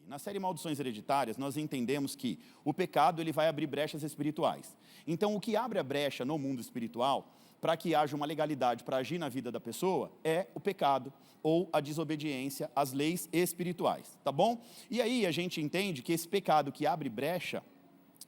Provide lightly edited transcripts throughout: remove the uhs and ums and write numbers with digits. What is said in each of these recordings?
Na série Maldições Hereditárias, nós entendemos que o pecado ele vai abrir brechas espirituais. Então, o que abre a brecha no mundo espiritual, para que haja uma legalidade para agir na vida da pessoa, é o pecado ou a desobediência às leis espirituais, tá bom? E aí a gente entende que esse pecado que abre brecha,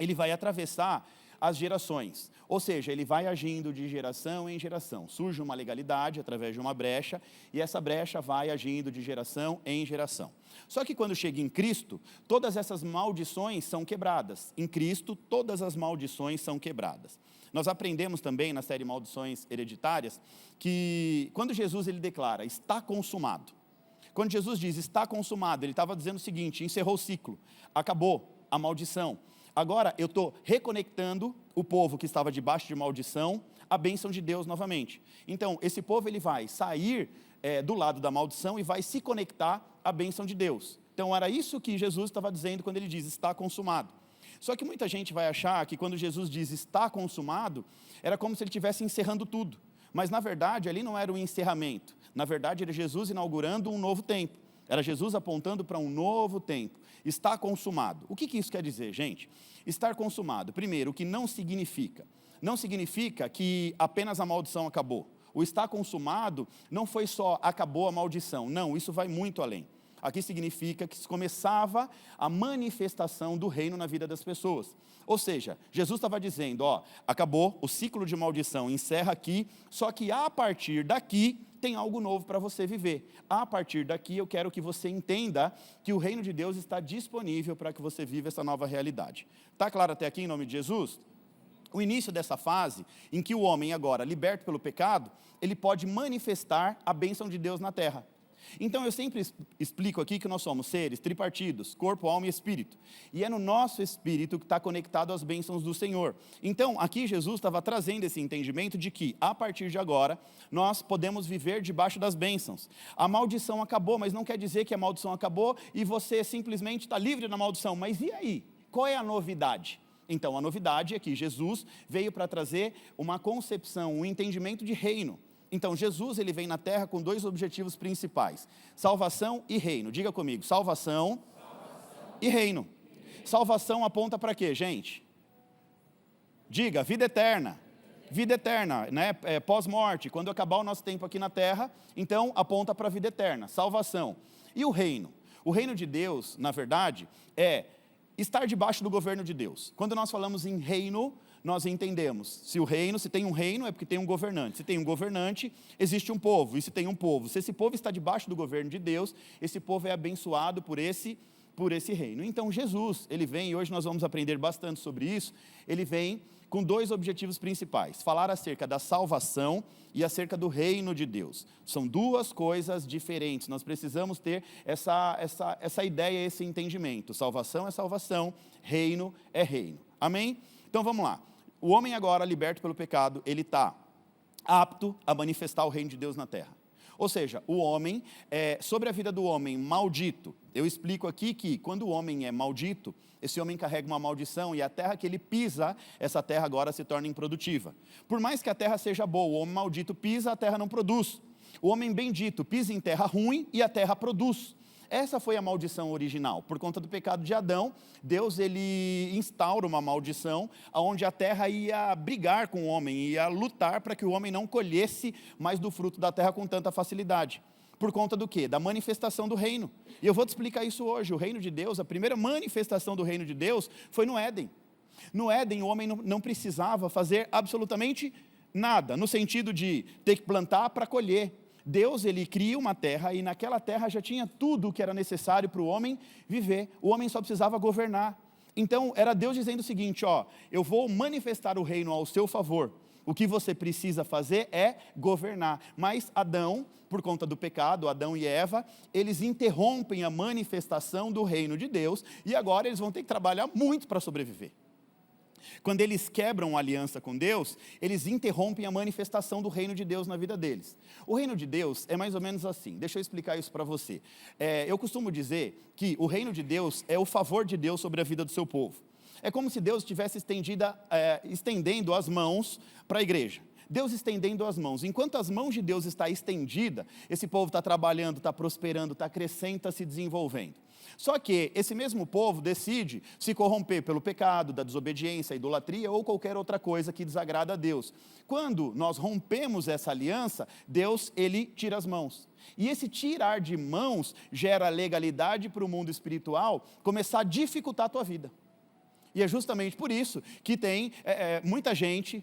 ele vai atravessar as gerações, ou seja, ele vai agindo de geração em geração. Surge uma legalidade através de uma brecha, e essa brecha vai agindo de geração em geração. Só que quando chega em Cristo, todas essas maldições são quebradas. Em Cristo, todas as maldições são quebradas. Nós aprendemos também na série Maldições Hereditárias, que quando Jesus ele declara, está consumado. Quando Jesus diz, está consumado, ele estava dizendo o seguinte, encerrou o ciclo, acabou a maldição. Agora eu estou reconectando o povo que estava debaixo de maldição à bênção de Deus novamente. Então, esse povo ele vai sair do lado da maldição e vai se conectar à bênção de Deus. Então, era isso que Jesus estava dizendo quando ele diz, está consumado. Só que muita gente vai achar que quando Jesus diz, está consumado, era como se ele estivesse encerrando tudo. Mas, na verdade, ali não era um encerramento. Na verdade, era Jesus inaugurando um novo tempo. Era Jesus apontando para um novo tempo. Está consumado. O que isso quer dizer, gente? Estar consumado, primeiro, o que não significa? Não significa que apenas a maldição acabou. O estar consumado não foi só acabou a maldição. Não, isso vai muito além. Aqui significa que começava a manifestação do reino na vida das pessoas. Ou seja, Jesus estava dizendo, acabou, o ciclo de maldição encerra aqui, só que a partir daqui tem algo novo para você viver. A partir daqui eu quero que você entenda que o reino de Deus está disponível para que você viva essa nova realidade. Está claro até aqui em nome de Jesus? O início dessa fase, em que o homem agora, liberto pelo pecado, ele pode manifestar a bênção de Deus na terra. Então eu sempre explico aqui que nós somos seres tripartidos, corpo, alma e espírito. E é no nosso espírito que está conectado às bênçãos do Senhor. Então aqui Jesus estava trazendo esse entendimento de que a partir de agora nós podemos viver debaixo das bênçãos. A maldição acabou, mas não quer dizer que a maldição acabou e você simplesmente está livre da maldição. Mas e aí? Qual é a novidade? Então a novidade é que Jesus veio para trazer uma concepção, um entendimento de reino. Então, Jesus ele vem na terra com dois objetivos principais, salvação e reino. Diga comigo, salvação e reino. Salvação aponta para quê, gente? Diga, vida eterna. Vida eterna, né? Pós-morte, quando acabar o nosso tempo aqui na terra, então aponta para a vida eterna, salvação. E o reino? O reino de Deus, na verdade, é estar debaixo do governo de Deus. Quando nós falamos em reino, nós entendemos, se tem um reino é porque tem um governante, se tem um governante, existe um povo, e se tem um povo, se esse povo está debaixo do governo de Deus, esse povo é abençoado por esse reino. Então Jesus, ele vem, e hoje nós vamos aprender bastante sobre isso, ele vem com dois objetivos principais, falar acerca da salvação e acerca do reino de Deus. São duas coisas diferentes, nós precisamos ter essa ideia, esse entendimento. Salvação é salvação, reino é reino. Amém? Então vamos lá. O homem agora, liberto pelo pecado, ele está apto a manifestar o reino de Deus na terra. Ou seja, o homem, sobre a vida do homem maldito, eu explico aqui que quando o homem é maldito, esse homem carrega uma maldição e a terra que ele pisa, essa terra agora se torna improdutiva. Por mais que a terra seja boa, o homem maldito pisa, a terra não produz. O homem bendito pisa em terra ruim e a terra produz. Essa foi a maldição original. Por conta do pecado de Adão, Deus ele instaura uma maldição, onde a terra ia brigar com o homem, ia lutar para que o homem não colhesse mais do fruto da terra com tanta facilidade. Por conta do quê? Da manifestação do reino. E eu vou te explicar isso hoje. O reino de Deus, a primeira manifestação do reino de Deus foi no Éden. No Éden, o homem não precisava fazer absolutamente nada, no sentido de ter que plantar para colher. Deus, ele cria uma terra e naquela terra já tinha tudo o que era necessário para o homem viver. O homem só precisava governar. Então, era Deus dizendo o seguinte, eu vou manifestar o reino ao seu favor. O que você precisa fazer é governar. Mas Adão, por conta do pecado, Adão e Eva, eles interrompem a manifestação do reino de Deus e agora eles vão ter que trabalhar muito para sobreviver. Quando eles quebram a aliança com Deus, eles interrompem a manifestação do reino de Deus na vida deles. O reino de Deus é mais ou menos assim, deixa eu explicar isso para você. Eu costumo dizer que o reino de Deus é o favor de Deus sobre a vida do seu povo. É como se Deus estivesse estendendo as mãos para a igreja. Deus estendendo as mãos. Enquanto as mãos de Deus estão estendidas, esse povo está trabalhando, está prosperando, está crescendo, está se desenvolvendo. Só que esse mesmo povo decide se corromper pelo pecado, da desobediência, idolatria ou qualquer outra coisa que desagrada a Deus. Quando nós rompemos essa aliança, Deus, ele tira as mãos. E esse tirar de mãos gera legalidade para o mundo espiritual começar a dificultar a tua vida. E é justamente por isso que tem muita gente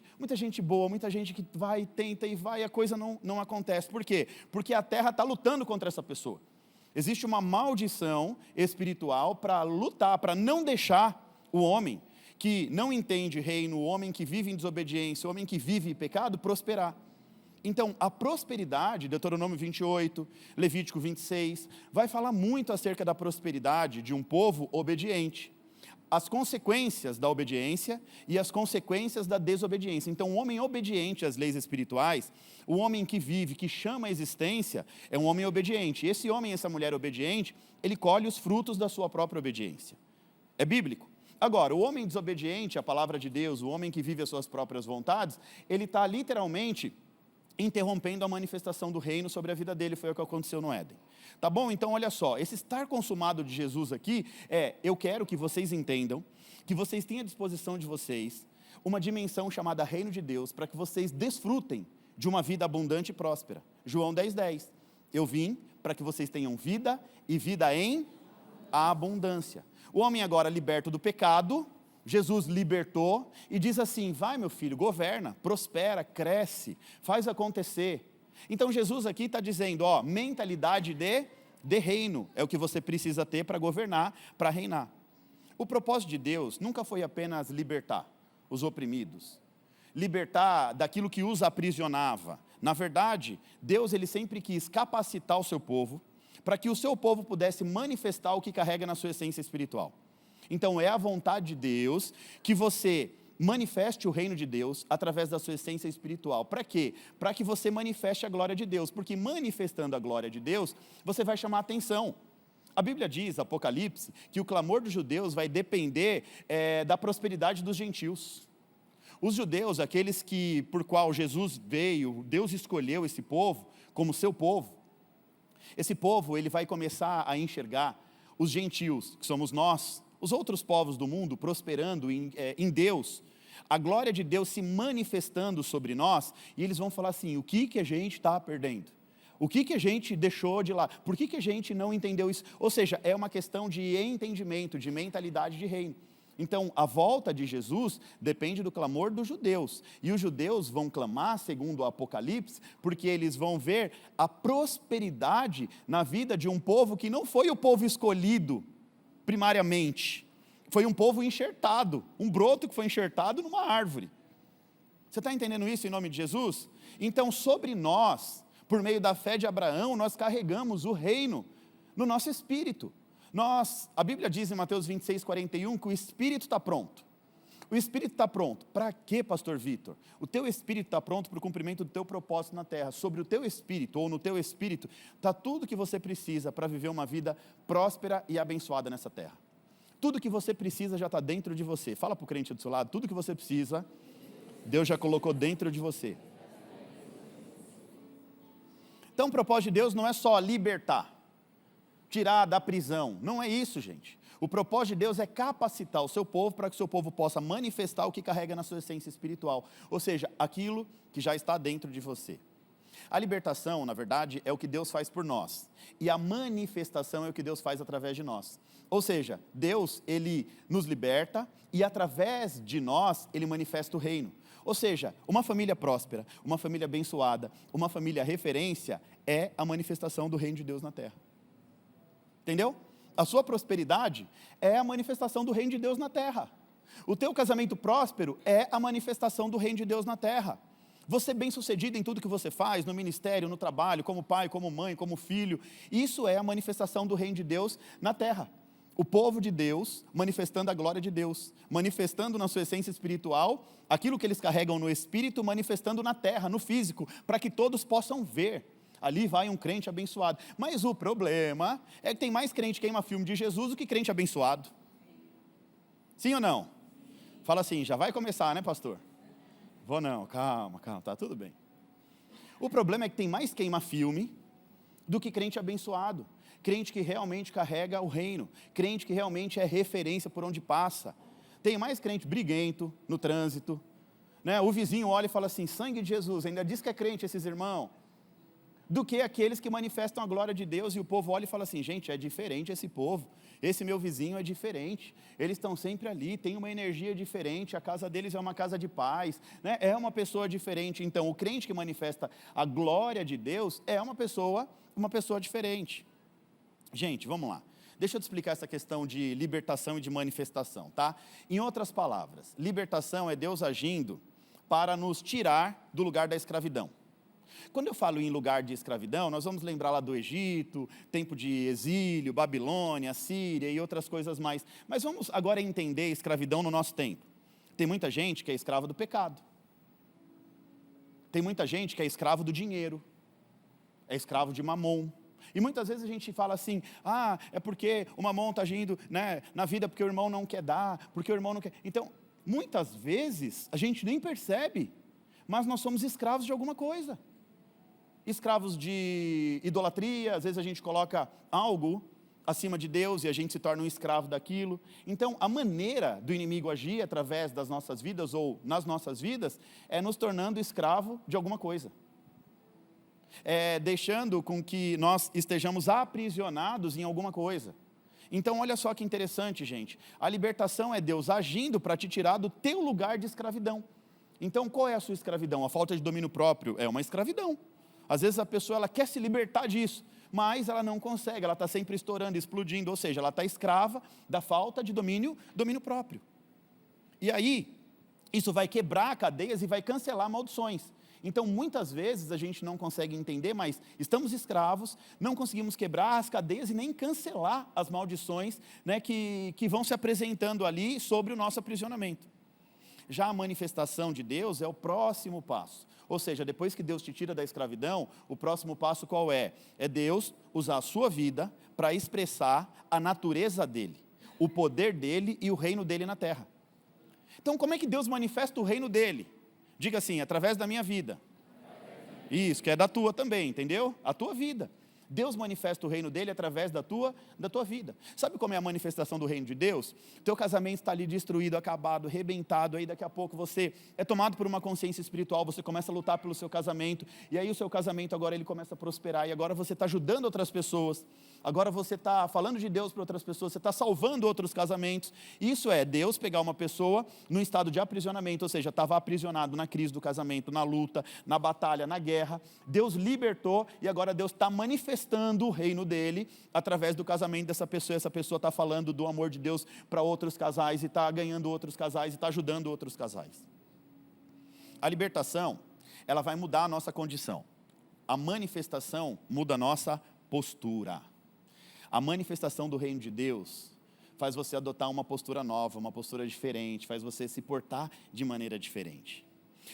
boa, muita gente que vai, tenta e vai, e a coisa não acontece. Por quê? Porque a terra está lutando contra essa pessoa. Existe uma maldição espiritual para lutar, para não deixar o homem que não entende reino, o homem que vive em desobediência, o homem que vive em pecado, prosperar. Então, a prosperidade, Deuteronômio 28, Levítico 26, vai falar muito acerca da prosperidade de um povo obediente. As consequências da obediência e as consequências da desobediência. Então, um homem obediente às leis espirituais, o homem que vive, que chama a existência, é um homem obediente. Esse homem, essa mulher obediente, ele colhe os frutos da sua própria obediência. É bíblico. Agora, o homem desobediente à palavra de Deus, o homem que vive as suas próprias vontades, ele está literalmente interrompendo a manifestação do reino sobre a vida dele. Foi o que aconteceu no Éden. Tá bom? Então, olha só, esse estar consumado de Jesus aqui eu quero que vocês entendam, que vocês tenham à disposição de vocês uma dimensão chamada reino de Deus, para que vocês desfrutem de uma vida abundante e próspera. João 10:10. Eu vim para que vocês tenham vida e vida em abundância. O homem agora liberto do pecado, Jesus libertou e diz assim: vai, meu filho, governa, prospera, cresce, faz acontecer. Então Jesus aqui está dizendo, mentalidade de reino é o que você precisa ter para governar, para reinar. O propósito de Deus nunca foi apenas libertar os oprimidos, libertar daquilo que os aprisionava. Na verdade, Deus ele sempre quis capacitar o seu povo, para que o seu povo pudesse manifestar o que carrega na sua essência espiritual. Então é a vontade de Deus que você manifeste o reino de Deus através da sua essência espiritual. Para quê? Para que você manifeste a glória de Deus, porque manifestando a glória de Deus, você vai chamar a atenção. A Bíblia diz, Apocalipse, que o clamor dos judeus vai depender da prosperidade dos gentios. Os judeus, aqueles por qual Jesus veio, Deus escolheu esse povo como seu povo. Esse povo, ele vai começar a enxergar os gentios, que somos nós, os outros povos do mundo prosperando em Deus, a glória de Deus se manifestando sobre nós, e eles vão falar assim: o que a gente está perdendo? O que a gente deixou de lá? Por que a gente não entendeu isso? Ou seja, é uma questão de entendimento, de mentalidade de reino. Então, a volta de Jesus depende do clamor dos judeus, e os judeus vão clamar, segundo o Apocalipse, porque eles vão ver a prosperidade na vida de um povo que não foi o povo escolhido, primariamente, foi um povo enxertado, um broto que foi enxertado numa árvore. Você está entendendo isso em nome de Jesus? Então, sobre nós, por meio da fé de Abraão, nós carregamos o reino no nosso espírito. A Bíblia diz em Mateus 26:41 que o espírito está pronto. O espírito está pronto. Para quê, pastor Vitor? O teu espírito está pronto para o cumprimento do teu propósito na terra. Sobre o teu espírito, ou no teu espírito, está tudo que você precisa para viver uma vida próspera e abençoada nessa terra. Tudo que você precisa já está dentro de você. Fala para o crente do seu lado, tudo que você precisa, Deus já colocou dentro de você. Então o propósito de Deus não é só libertar, tirar da prisão. Não é isso, gente. O propósito de Deus é capacitar o seu povo para que o seu povo possa manifestar o que carrega na sua essência espiritual. Ou seja, aquilo que já está dentro de você. A libertação, na verdade, é o que Deus faz por nós. E a manifestação é o que Deus faz através de nós. Ou seja, Deus, ele nos liberta e através de nós, ele manifesta o reino. Ou seja, uma família próspera, uma família abençoada, uma família referência é a manifestação do reino de Deus na terra. Entendeu? A sua prosperidade é a manifestação do reino de Deus na terra. O teu casamento próspero é a manifestação do reino de Deus na terra. Você bem-sucedido em tudo que você faz, no ministério, no trabalho, como pai, como mãe, como filho, isso é a manifestação do reino de Deus na terra. O povo de Deus manifestando a glória de Deus, manifestando na sua essência espiritual, aquilo que eles carregam no espírito, manifestando na terra, no físico, para que todos possam ver. Ali vai um crente abençoado. Mas o problema é que tem mais crente que queima filme de Jesus do que crente abençoado. Sim ou não? Fala assim, já vai começar, né, pastor? Vou não, calma, tá tudo bem. O problema é que tem mais queima-filme do que crente abençoado. crente que realmente carrega o reino, crente que realmente é referência por onde passa. Tem mais crente briguento no trânsito, né? O vizinho olha e fala assim, sangue de Jesus, ainda diz que é crente esses irmãos, do que aqueles que manifestam a glória de Deus e o povo olha e fala assim, gente, é diferente esse povo, esse meu vizinho é diferente, eles estão sempre ali, tem uma energia diferente, a casa deles é uma casa de paz, né? É uma pessoa diferente. Então o crente que manifesta a glória de Deus é uma pessoa diferente. Gente, vamos lá, deixa eu te explicar essa questão de libertação e de manifestação, tá? Em outras palavras, libertação é Deus agindo para nos tirar do lugar da escravidão. Quando eu falo em lugar de escravidão, nós vamos lembrar lá do Egito, tempo de exílio, Babilônia, Síria e outras coisas mais. Mas vamos agora entender escravidão no nosso tempo. Tem muita gente que é escrava do pecado. Tem muita gente que é escravo do dinheiro. É escravo de mamon. E muitas vezes a gente fala assim, é porque o mamon está agindo, né, na vida porque o irmão não quer dar, porque o irmão não quer. Então, muitas vezes a gente nem percebe, mas nós somos escravos de alguma coisa. Escravos de idolatria, às vezes a gente coloca algo acima de Deus e a gente se torna um escravo daquilo. Então, a maneira do inimigo agir através das nossas vidas ou nas nossas vidas é nos tornando escravo de alguma coisa. É deixando com que nós estejamos aprisionados em alguma coisa. Então, olha só que interessante, gente. A libertação é Deus agindo para te tirar do teu lugar de escravidão. Então, qual é a sua escravidão? A falta de domínio próprio é uma escravidão. Às vezes a pessoa ela quer se libertar disso, mas ela não consegue, ela está sempre estourando, explodindo, ou seja, ela está escrava da falta de domínio próprio. E aí, isso vai quebrar cadeias e vai cancelar maldições. Então, muitas vezes a gente não consegue entender, mas estamos escravos, não conseguimos quebrar as cadeias e nem cancelar as maldições, né, que vão se apresentando ali sobre o nosso aprisionamento. Já a manifestação de Deus é o próximo passo. Ou seja, depois que Deus te tira da escravidão, o próximo passo qual é? É Deus usar a sua vida para expressar a natureza dele, o poder dele e o reino dele na terra. Então, como é que Deus manifesta o reino dele? Diga assim, através da minha vida. Isso, que é da tua também, entendeu? A tua vida. Deus manifesta o reino dele através da tua vida. Sabe como é a manifestação do reino de Deus? Teu casamento está ali destruído, acabado, arrebentado, aí daqui a pouco você é tomado por uma consciência espiritual, você começa a lutar pelo seu casamento, e aí o seu casamento agora ele começa a prosperar, e agora você está ajudando outras pessoas, agora você está falando de Deus para outras pessoas, você está salvando outros casamentos. Isso é Deus pegar uma pessoa num estado de aprisionamento, ou seja, estava aprisionado na crise do casamento, na luta, na batalha, na guerra. Deus libertou e agora Deus está manifestando o reino dele através do casamento dessa pessoa. Essa pessoa está falando do amor de Deus para outros casais e está ganhando outros casais e está ajudando outros casais. A libertação, ela vai mudar a nossa condição. A manifestação muda a nossa postura. A manifestação do reino de Deus faz você adotar uma postura nova, uma postura diferente, faz você se portar de maneira diferente.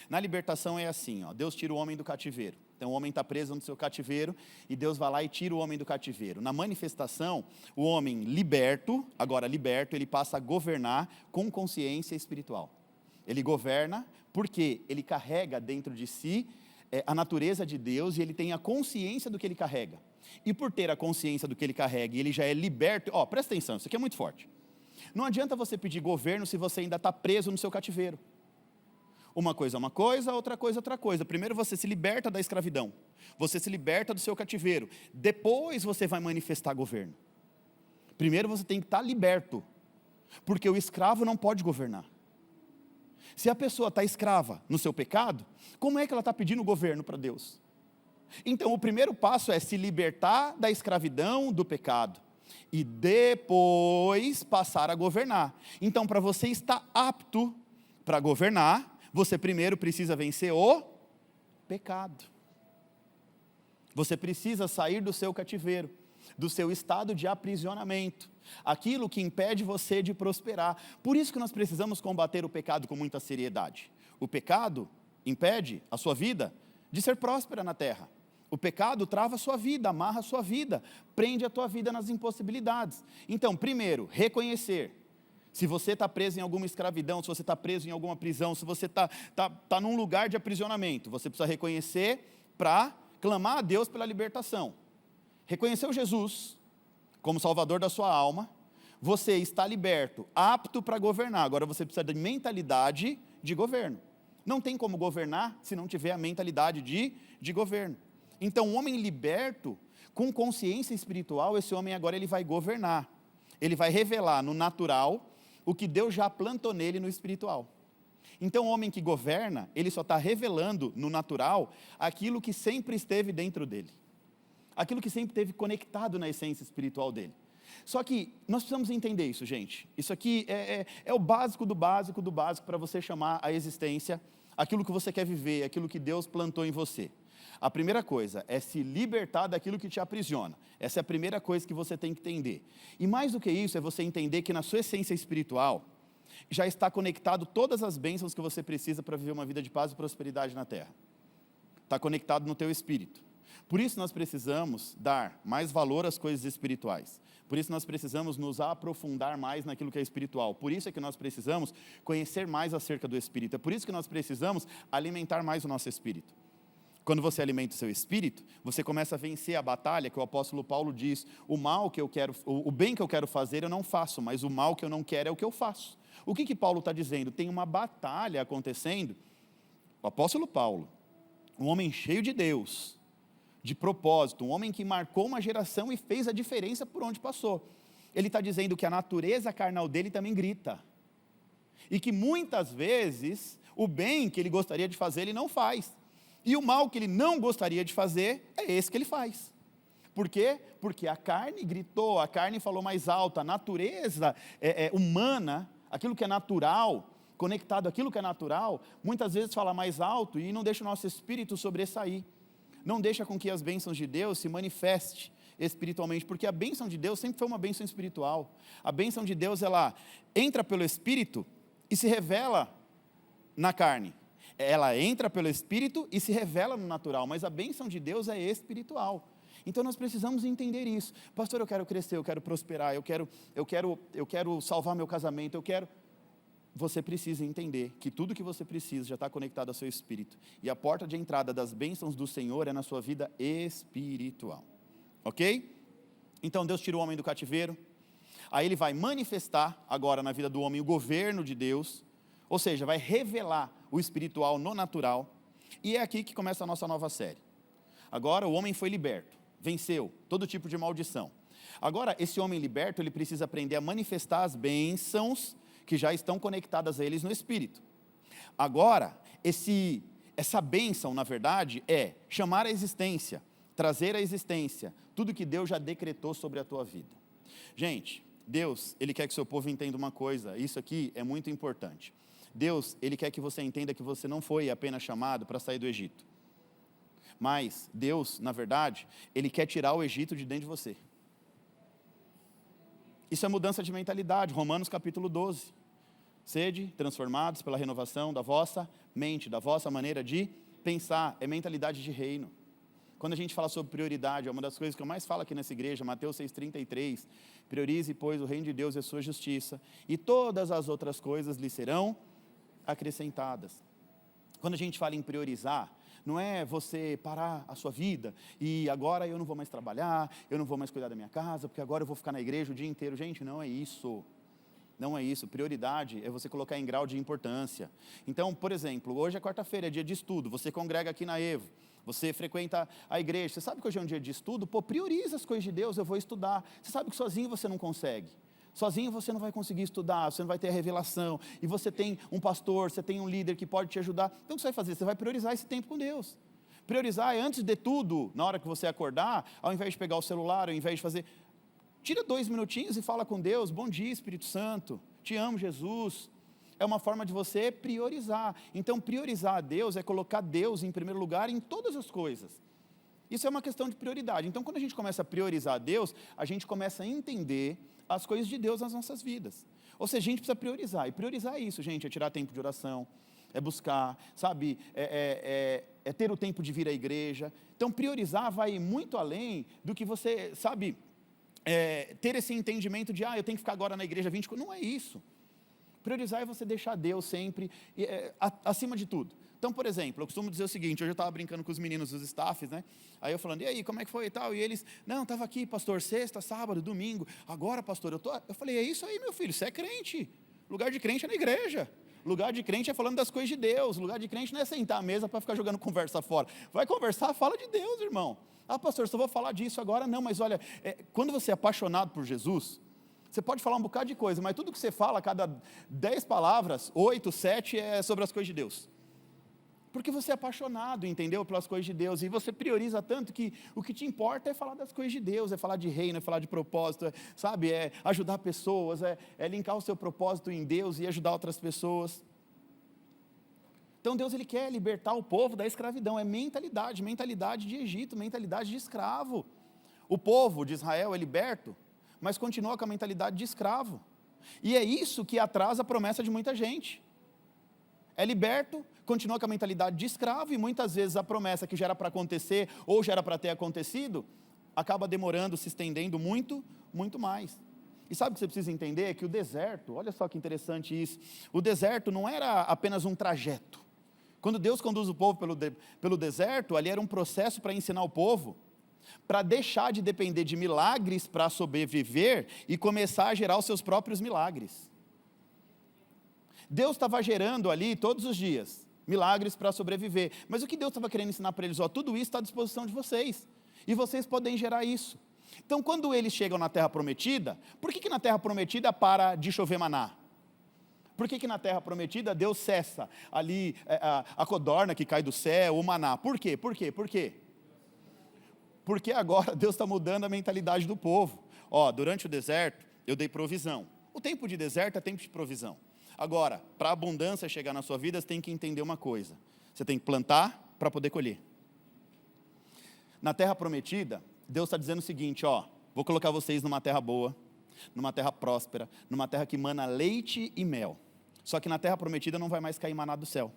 Na libertação é assim, Deus tira o homem do cativeiro. Então o homem está preso no seu cativeiro e Deus vai lá e tira o homem do cativeiro. Na manifestação, o homem agora liberto, ele passa a governar com consciência espiritual. Ele governa porque ele carrega dentro de si a natureza de Deus e ele tem a consciência do que ele carrega. E por ter a consciência do que ele carrega e ele já é liberto, presta atenção, isso aqui é muito forte. Não adianta você pedir governo se você ainda está preso no seu cativeiro. Uma coisa é uma coisa, outra coisa é outra coisa. Primeiro você se liberta da escravidão, você se liberta do seu cativeiro, depois você vai manifestar governo. Primeiro você tem que estar liberto, porque o escravo não pode governar. Se a pessoa está escrava no seu pecado, como é que ela está pedindo governo para Deus? Então o primeiro passo é se libertar da escravidão do pecado, e depois passar a governar. Então para você estar apto para governar, você primeiro precisa vencer o pecado. Você precisa sair do seu cativeiro, do seu estado de aprisionamento, aquilo que impede você de prosperar. Por isso que nós precisamos combater o pecado com muita seriedade. O pecado impede a sua vida de ser próspera na terra. O pecado trava a sua vida, amarra a sua vida, prende a tua vida nas impossibilidades. Então, primeiro, reconhecer. Se você está preso em alguma escravidão, se você está preso em alguma prisão, se você está num lugar de aprisionamento, você precisa reconhecer para clamar a Deus pela libertação. Reconheceu Jesus, como salvador da sua alma, você está liberto, apto para governar. Agora você precisa de mentalidade de governo. Não tem como governar se não tiver a mentalidade de governo. Então, um homem liberto, com consciência espiritual, esse homem agora ele vai governar. Ele vai revelar no natural o que Deus já plantou nele no espiritual. Então, o homem que governa, ele só está revelando no natural aquilo que sempre esteve dentro dele. Aquilo que sempre esteve conectado na essência espiritual dele. Só que nós precisamos entender isso, gente. Isso aqui é o básico do básico do básico para você chamar a existência aquilo que você quer viver, aquilo que Deus plantou em você. A primeira coisa é se libertar daquilo que te aprisiona. Essa é a primeira coisa que você tem que entender. E mais do que isso, é você entender que na sua essência espiritual já está conectado todas as bênçãos que você precisa para viver uma vida de paz e prosperidade na terra. Está conectado no teu espírito. Por isso nós precisamos dar mais valor às coisas espirituais. Por isso nós precisamos nos aprofundar mais naquilo que é espiritual. Por isso é que nós precisamos conhecer mais acerca do espírito. É por isso que nós precisamos alimentar mais o nosso espírito. Quando você alimenta o seu espírito, você começa a vencer a batalha que o apóstolo Paulo diz: o mal que eu quero, o bem que eu quero fazer eu não faço, mas o mal que eu não quero é o que eu faço. O que Paulo está dizendo? Tem uma batalha acontecendo. O apóstolo Paulo, um homem cheio de Deus, de propósito, um homem que marcou uma geração e fez a diferença por onde passou. Ele está dizendo que a natureza carnal dele também grita. E que muitas vezes o bem que ele gostaria de fazer ele não faz. E o mal que ele não gostaria de fazer é esse que ele faz. Por quê? Porque a carne gritou, a carne falou mais alto, a natureza humana, aquilo que é natural, conectado àquilo que é natural, muitas vezes fala mais alto e não deixa o nosso espírito sobressair. Não deixa com que as bênçãos de Deus se manifestem espiritualmente, porque a bênção de Deus sempre foi uma bênção espiritual. A bênção de Deus, ela entra pelo Espírito e se revela na carne. Ela entra pelo Espírito e se revela no natural, mas a bênção de Deus é espiritual. Então nós precisamos entender isso. Pastor, eu quero crescer, eu quero prosperar, eu quero salvar meu casamento, Você precisa entender que tudo que você precisa já está conectado ao seu espírito. E a porta de entrada das bênçãos do Senhor é na sua vida espiritual. Ok? Então Deus tira o homem do cativeiro. Aí ele vai manifestar agora na vida do homem o governo de Deus. Ou seja, vai revelar o espiritual no natural. E é aqui que começa a nossa nova série. Agora o homem foi liberto. Venceu todo tipo de maldição. Agora esse homem liberto, ele precisa aprender a manifestar as bênçãos que já estão conectadas a eles no Espírito. Agora, essa bênção, na verdade, é chamar a existência, trazer à existência, tudo que Deus já decretou sobre a tua vida. Gente, Deus, Ele quer que o seu povo entenda uma coisa, isso aqui é muito importante. Deus, Ele quer que você entenda que você não foi apenas chamado para sair do Egito. Mas Deus, na verdade, Ele quer tirar o Egito de dentro de você. Isso é mudança de mentalidade, Romanos capítulo 12. Sede transformados pela renovação da vossa mente, da vossa maneira de pensar, é mentalidade de reino. Quando a gente fala sobre prioridade, é uma das coisas que eu mais falo aqui nessa igreja, Mateus 6,33, priorize, pois, o reino de Deus e a sua justiça, e todas as outras coisas lhe serão acrescentadas. Quando a gente fala em priorizar, não é você parar a sua vida e agora eu não vou mais trabalhar, eu não vou mais cuidar da minha casa, porque agora eu vou ficar na igreja o dia inteiro. Gente, não é isso. Não é isso. Prioridade é você colocar em grau de importância. Então, por exemplo, hoje é quarta-feira, é dia de estudo, você congrega aqui na Evo, você frequenta a igreja, você sabe que hoje é um dia de estudo? Prioriza as coisas de Deus, eu vou estudar. Você sabe que sozinho você não consegue. Sozinho você não vai conseguir estudar, você não vai ter a revelação, e você tem um pastor, você tem um líder que pode te ajudar. Então o que você vai fazer? Você vai priorizar esse tempo com Deus. Priorizar é antes de tudo, na hora que você acordar, ao invés de pegar o celular, ao invés de fazer, tira 2 minutinhos e fala com Deus: bom dia, Espírito Santo, te amo, Jesus. É uma forma de você priorizar. Então priorizar a Deus é colocar Deus em primeiro lugar em todas as coisas. Isso é uma questão de prioridade. Então quando a gente começa a priorizar a Deus, a gente começa a entender as coisas de Deus nas nossas vidas. Ou seja, a gente precisa priorizar. E priorizar é isso, gente, é tirar tempo de oração, é buscar, sabe, é ter o tempo de vir à igreja. Então priorizar vai muito além do que você, sabe, ter esse entendimento de, eu tenho que ficar agora na igreja 24. Não é isso. Priorizar é você deixar Deus sempre acima de tudo. Então, por exemplo, eu costumo dizer o seguinte, hoje eu estava brincando com os meninos, os staffs, né? Aí eu falando, e aí, como é que foi e tal? E eles, não, estava aqui, pastor, sexta, sábado, domingo. Agora, pastor, eu falei, é isso aí, meu filho, você é crente. Lugar de crente é na igreja. Lugar de crente é falando das coisas de Deus. Lugar de crente não é sentar à mesa para ficar jogando conversa fora. Vai conversar, fala de Deus, irmão. Ah, pastor, só vou falar disso agora. Não, mas olha, quando você é apaixonado por Jesus, você pode falar um bocado de coisa, mas tudo que você fala, a cada 10 palavras, 8, 7 é sobre as coisas de Deus. Porque você é apaixonado, entendeu, pelas coisas de Deus, e você prioriza tanto que o que te importa é falar das coisas de Deus, é falar de reino, é falar de propósito, sabe, é ajudar pessoas, é linkar o seu propósito em Deus e ajudar outras pessoas. Então Deus, Ele quer libertar o povo da escravidão, é mentalidade de Egito, mentalidade de escravo. O povo de Israel é liberto, mas continua com a mentalidade de escravo, e é isso que atrasa a promessa de muita gente. É liberto, continua com a mentalidade de escravo, e muitas vezes a promessa que já era para acontecer, ou já era para ter acontecido, acaba demorando, se estendendo muito, muito mais. E sabe o que você precisa entender? Que o deserto, olha só que interessante isso, o deserto não era apenas um trajeto. Quando Deus conduz o povo pelo deserto, ali era um processo para ensinar o povo, para deixar de depender de milagres para sobreviver, e começar a gerar os seus próprios milagres. Deus estava gerando ali, todos os dias, milagres para sobreviver. Mas o que Deus estava querendo ensinar para eles? Tudo isso está à disposição de vocês. E vocês podem gerar isso. Então, quando eles chegam na Terra Prometida, por que na Terra Prometida para de chover maná? Por que na Terra Prometida Deus cessa ali a codorna que cai do céu, o maná? Por quê? Porque agora Deus está mudando a mentalidade do povo. Durante o deserto, eu dei provisão. O tempo de deserto é tempo de provisão. Agora, para a abundância chegar na sua vida, você tem que entender uma coisa. Você tem que plantar para poder colher. Na terra prometida, Deus está dizendo o seguinte, vou colocar vocês numa terra boa, numa terra próspera, numa terra que mana leite e mel. Só que na terra prometida não vai mais cair maná do céu.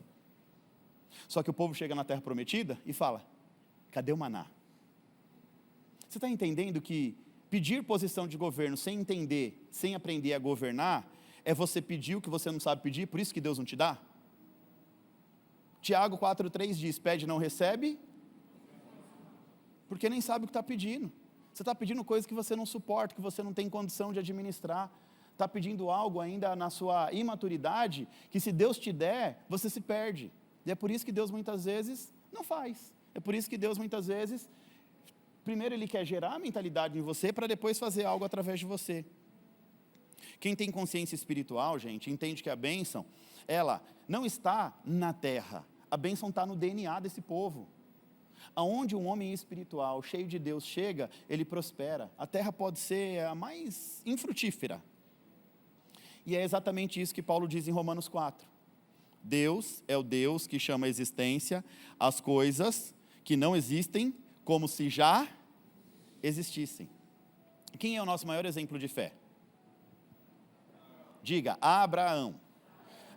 Só que o povo chega na terra prometida e fala, cadê o maná? Você está entendendo que pedir posição de governo sem entender, sem aprender a governar, é você pedir o que você não sabe pedir, por isso que Deus não te dá? Tiago 4,3 diz, pede e não recebe, porque nem sabe o que está pedindo. Você está pedindo coisas que você não suporta, que você não tem condição de administrar. Está pedindo algo ainda na sua imaturidade, que se Deus te der, você se perde. E é por isso que Deus muitas vezes não faz. É por isso que Deus muitas vezes, primeiro Ele quer gerar a mentalidade em você, para depois fazer algo através de você. Quem tem consciência espiritual, gente, entende que a bênção, ela não está na terra, a bênção está no DNA desse povo. Aonde um homem espiritual, cheio de Deus, chega, ele prospera. A terra pode ser a mais infrutífera. E é exatamente isso que Paulo diz em Romanos 4. Deus é o Deus que chama a existência as coisas que não existem como se já existissem. Quem é o nosso maior exemplo de fé? Diga, Abraão.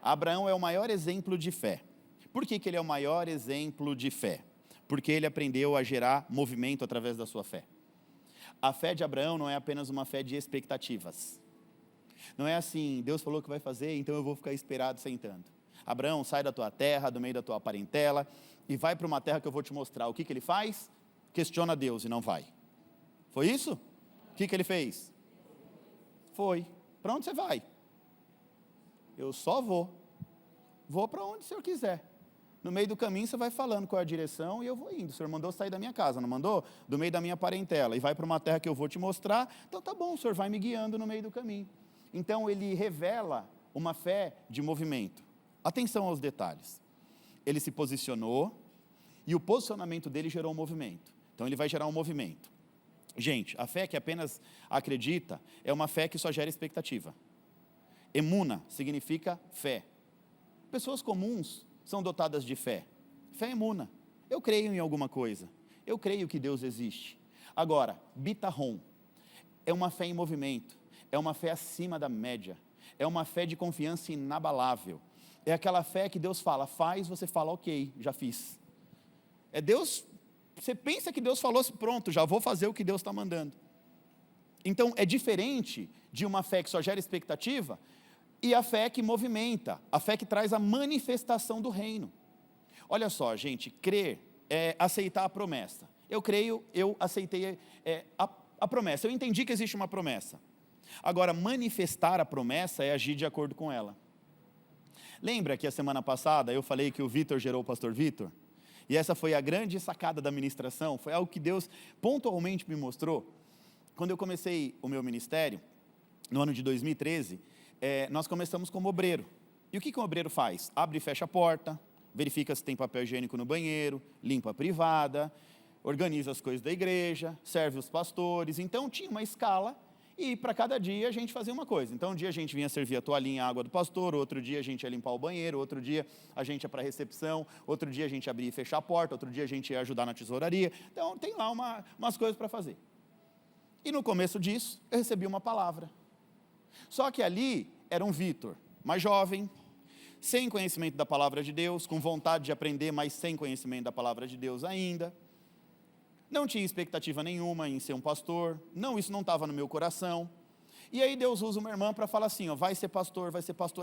Abraão é o maior exemplo de fé. Por que ele é o maior exemplo de fé? Porque ele aprendeu a gerar movimento através da sua fé. A fé de Abraão não é apenas uma fé de expectativas. Não é assim, Deus falou que vai fazer, então eu vou ficar esperado sentando. Abraão, sai da tua terra, do meio da tua parentela, e vai para uma terra que eu vou te mostrar. O que ele faz? Questiona Deus e não vai. Foi isso? O que ele fez? Foi. Para onde você vai? Eu só vou. Vou para onde o Senhor quiser. No meio do caminho você vai falando qual é a direção e eu vou indo. O Senhor mandou sair da minha casa, não mandou? Do meio da minha parentela. E vai para uma terra que eu vou te mostrar. Então tá bom, o Senhor vai me guiando no meio do caminho. Então ele revela uma fé de movimento. Atenção aos detalhes. Ele se posicionou e o posicionamento dele gerou um movimento. Então ele vai gerar um movimento. Gente, a fé que apenas acredita é uma fé que só gera expectativa. Emuna significa fé. Pessoas comuns são dotadas de fé. Fé emuna. Eu creio em alguma coisa. Eu creio que Deus existe. Agora, bitahon é uma fé em movimento. É uma fé acima da média. É uma fé de confiança inabalável. É aquela fé que Deus fala, faz, você fala, ok, já fiz. É Deus, você pensa que Deus falou, pronto, já vou fazer o que Deus está mandando. Então, é diferente de uma fé que só gera expectativa. e a fé que movimenta, a fé que traz a manifestação do reino. Olha só, gente, crer é aceitar a promessa. Eu creio, eu aceitei a promessa, eu entendi que existe uma promessa. Agora, manifestar a promessa é agir de acordo com ela. Lembra que a semana passada eu falei que o Vitor gerou o pastor Vitor? E essa foi a grande sacada da ministração, foi algo que Deus pontualmente me mostrou. Quando eu comecei o meu ministério, no ano de 2013, nós começamos como obreiro. E o que um obreiro faz? Abre e fecha a porta, verifica se tem papel higiênico no banheiro, limpa a privada, organiza as coisas da igreja, serve os pastores. Então tinha uma escala e para cada dia a gente fazia uma coisa. Então um dia a gente vinha servir a toalhinha e a água do pastor, outro dia a gente ia limpar o banheiro, outro dia a gente ia para a recepção, outro dia a gente abria e fechar a porta, outro dia a gente ia ajudar na tesouraria. Então tem lá umas coisas para fazer. E no começo disso eu recebi uma palavra. Só que ali era um Vitor, mais jovem, sem conhecimento da palavra de Deus, com vontade de aprender, mas sem conhecimento da palavra de Deus ainda. Não tinha expectativa nenhuma em ser um pastor, isso não estava no meu coração. E aí Deus usa uma irmã para falar assim, vai ser pastor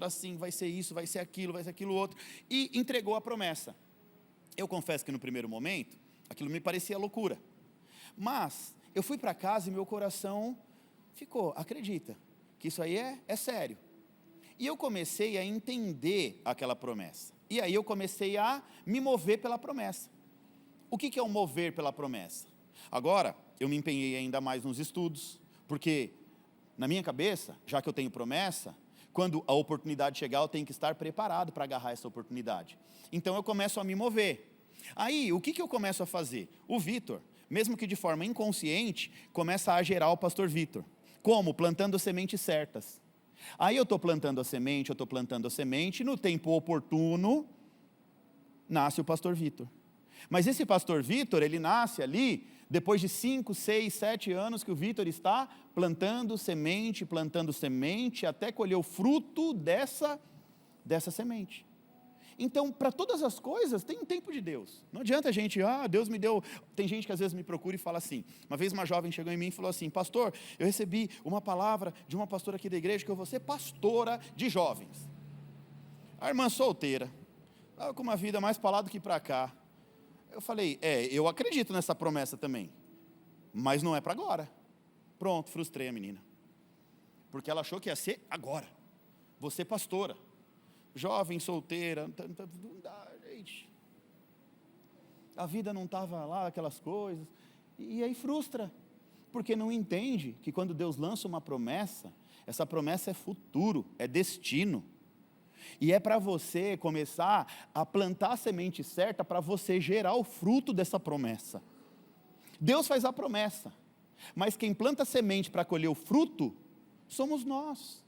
assim, vai ser isso, vai ser aquilo outro. E entregou a promessa. Eu confesso que no primeiro momento, aquilo me parecia loucura. Mas eu fui para casa e meu coração ficou, acredita, que isso aí é sério. E eu comecei a entender aquela promessa. E aí eu comecei a me mover pela promessa. O que é o mover pela promessa? Agora, eu me empenhei ainda mais nos estudos, porque na minha cabeça, já que eu tenho promessa, quando a oportunidade chegar, eu tenho que estar preparado para agarrar essa oportunidade. Então eu começo a me mover. Aí, o que eu começo a fazer? O Vitor, mesmo que de forma inconsciente, começa a gerar o pastor Vitor. Como? Plantando as sementes certas. Aí eu estou plantando a semente, e no tempo oportuno, nasce o pastor Vitor. Mas esse pastor Vitor, ele nasce ali, depois de 5, 6, 7 anos que o Vitor está plantando semente, até colher o fruto dessa semente. Então, para todas as coisas, tem um tempo de Deus. Não adianta a gente, Deus me deu... Tem gente que às vezes me procura e fala assim, uma vez uma jovem chegou em mim e falou assim, pastor, eu recebi uma palavra de uma pastora aqui da igreja, que eu vou ser pastora de jovens. A irmã solteira, com uma vida mais para lá do que para cá. Eu falei, eu acredito nessa promessa também, mas não é para agora. Pronto, frustrei a menina. Porque ela achou que ia ser agora. Vou ser pastora. Jovem, solteira, não dá, gente. A vida não estava lá, aquelas coisas. E aí frustra. Porque não entende que quando Deus lança uma promessa, essa promessa é futuro, é destino. E é para você começar a plantar a semente certa para você gerar o fruto dessa promessa. Deus faz a promessa, mas quem planta a semente para colher o fruto, somos nós.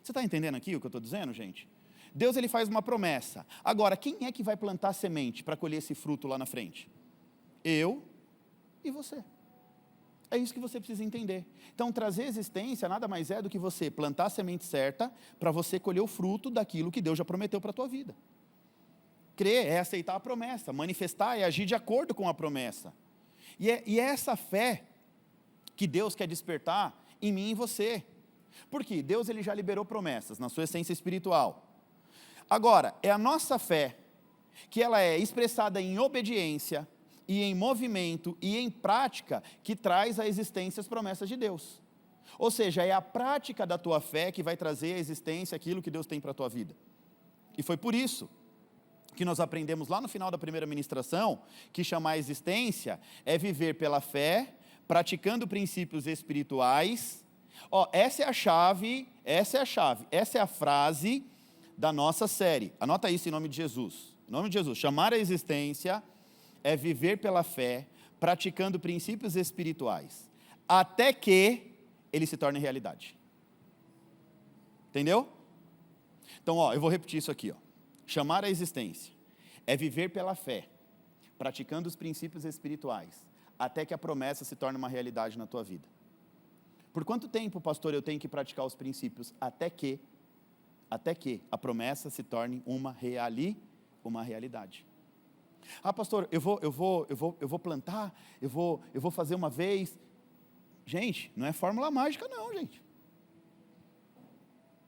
Você está entendendo aqui o que eu estou dizendo, gente? Deus ele faz uma promessa. Agora, quem é que vai plantar a semente para colher esse fruto lá na frente? Eu e você. É isso que você precisa entender. Então, trazer existência nada mais é do que você plantar a semente certa para você colher o fruto daquilo que Deus já prometeu para a tua vida. Crer é aceitar a promessa, manifestar é agir de acordo com a promessa. E é essa fé que Deus quer despertar em mim e em você. Porque Deus ele já liberou promessas na sua essência espiritual. Agora, é a nossa fé, que ela é expressada em obediência, e em movimento e em prática, que traz à existência as promessas de Deus. Ou seja, é a prática da tua fé que vai trazer à existência aquilo que Deus tem para a tua vida. E foi por isso que nós aprendemos lá no final da primeira ministração, que chamar a existência é viver pela fé, praticando princípios espirituais. Essa é a chave, essa é a frase da nossa série. Anota isso em nome de Jesus. Em nome de Jesus, chamar a existência é viver pela fé, praticando princípios espirituais, até que ele se torne realidade. Entendeu? Então, eu vou repetir isso aqui. Chamar a existência é viver pela fé, praticando os princípios espirituais, até que a promessa se torne uma realidade na tua vida. Por quanto tempo, pastor, eu tenho que praticar os princípios? Até que a promessa se torne uma realidade. Pastor, eu vou plantar, eu vou fazer uma vez. Gente, não é fórmula mágica não, gente.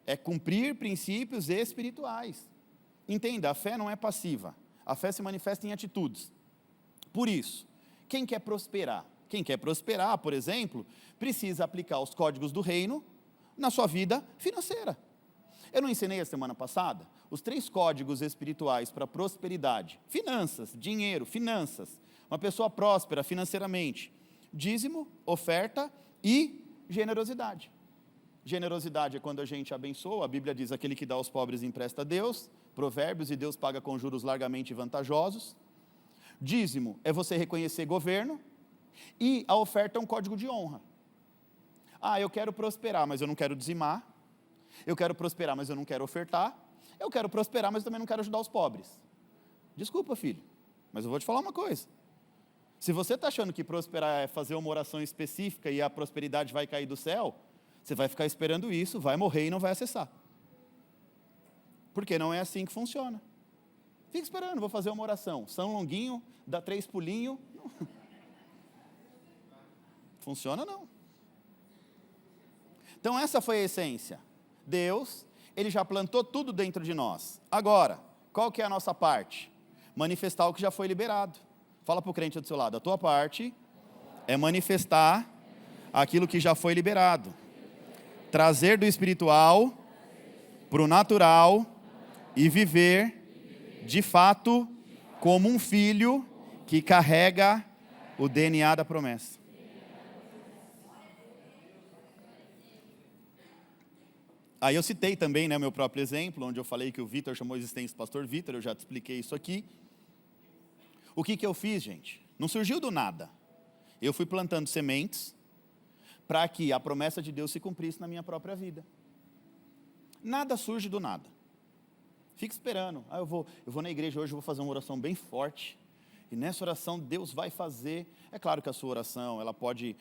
É cumprir princípios espirituais. Entenda, a fé não é passiva. A fé se manifesta em atitudes. Por isso, quem quer prosperar? Quem quer prosperar, por exemplo, precisa aplicar os códigos do reino na sua vida financeira. Eu não ensinei a semana passada os 3 códigos espirituais para prosperidade. Finanças, dinheiro, finanças. Uma pessoa próspera financeiramente. Dízimo, oferta e generosidade. Generosidade é quando a gente abençoa, a Bíblia diz, aquele que dá aos pobres empresta a Deus, Provérbios, e Deus paga com juros largamente vantajosos. Dízimo é você reconhecer governo, e a oferta é um código de honra. Eu quero prosperar, mas eu não quero dizimar. Eu quero prosperar, mas eu não quero ofertar. Eu quero prosperar, mas eu também não quero ajudar os pobres. Desculpa, filho, mas eu vou te falar uma coisa. Se você está achando que prosperar é fazer uma oração específica e a prosperidade vai cair do céu, você vai ficar esperando isso, vai morrer e não vai acessar. Porque não é assim que funciona. Fica esperando, vou fazer uma oração. São Longuinho, dá 3 pulinhos. Funciona não. Então essa foi a essência. Deus, Ele já plantou tudo dentro de nós. Agora, qual que é a nossa parte? Manifestar o que já foi liberado. Fala para o crente do seu lado, a tua parte é manifestar aquilo que já foi liberado. Trazer do espiritual para o natural e viver, de fato, como um filho que carrega o DNA da promessa. Aí eu citei também, meu próprio exemplo, onde eu falei que o Vitor chamou existência do pastor Vitor, eu já te expliquei isso aqui. O que eu fiz, gente? Não surgiu do nada. Eu fui plantando sementes para que a promessa de Deus se cumprisse na minha própria vida. Nada surge do nada. Fica esperando. Eu vou na igreja hoje, eu vou fazer uma oração bem forte. E nessa oração Deus vai fazer. É claro que a sua oração, ela pode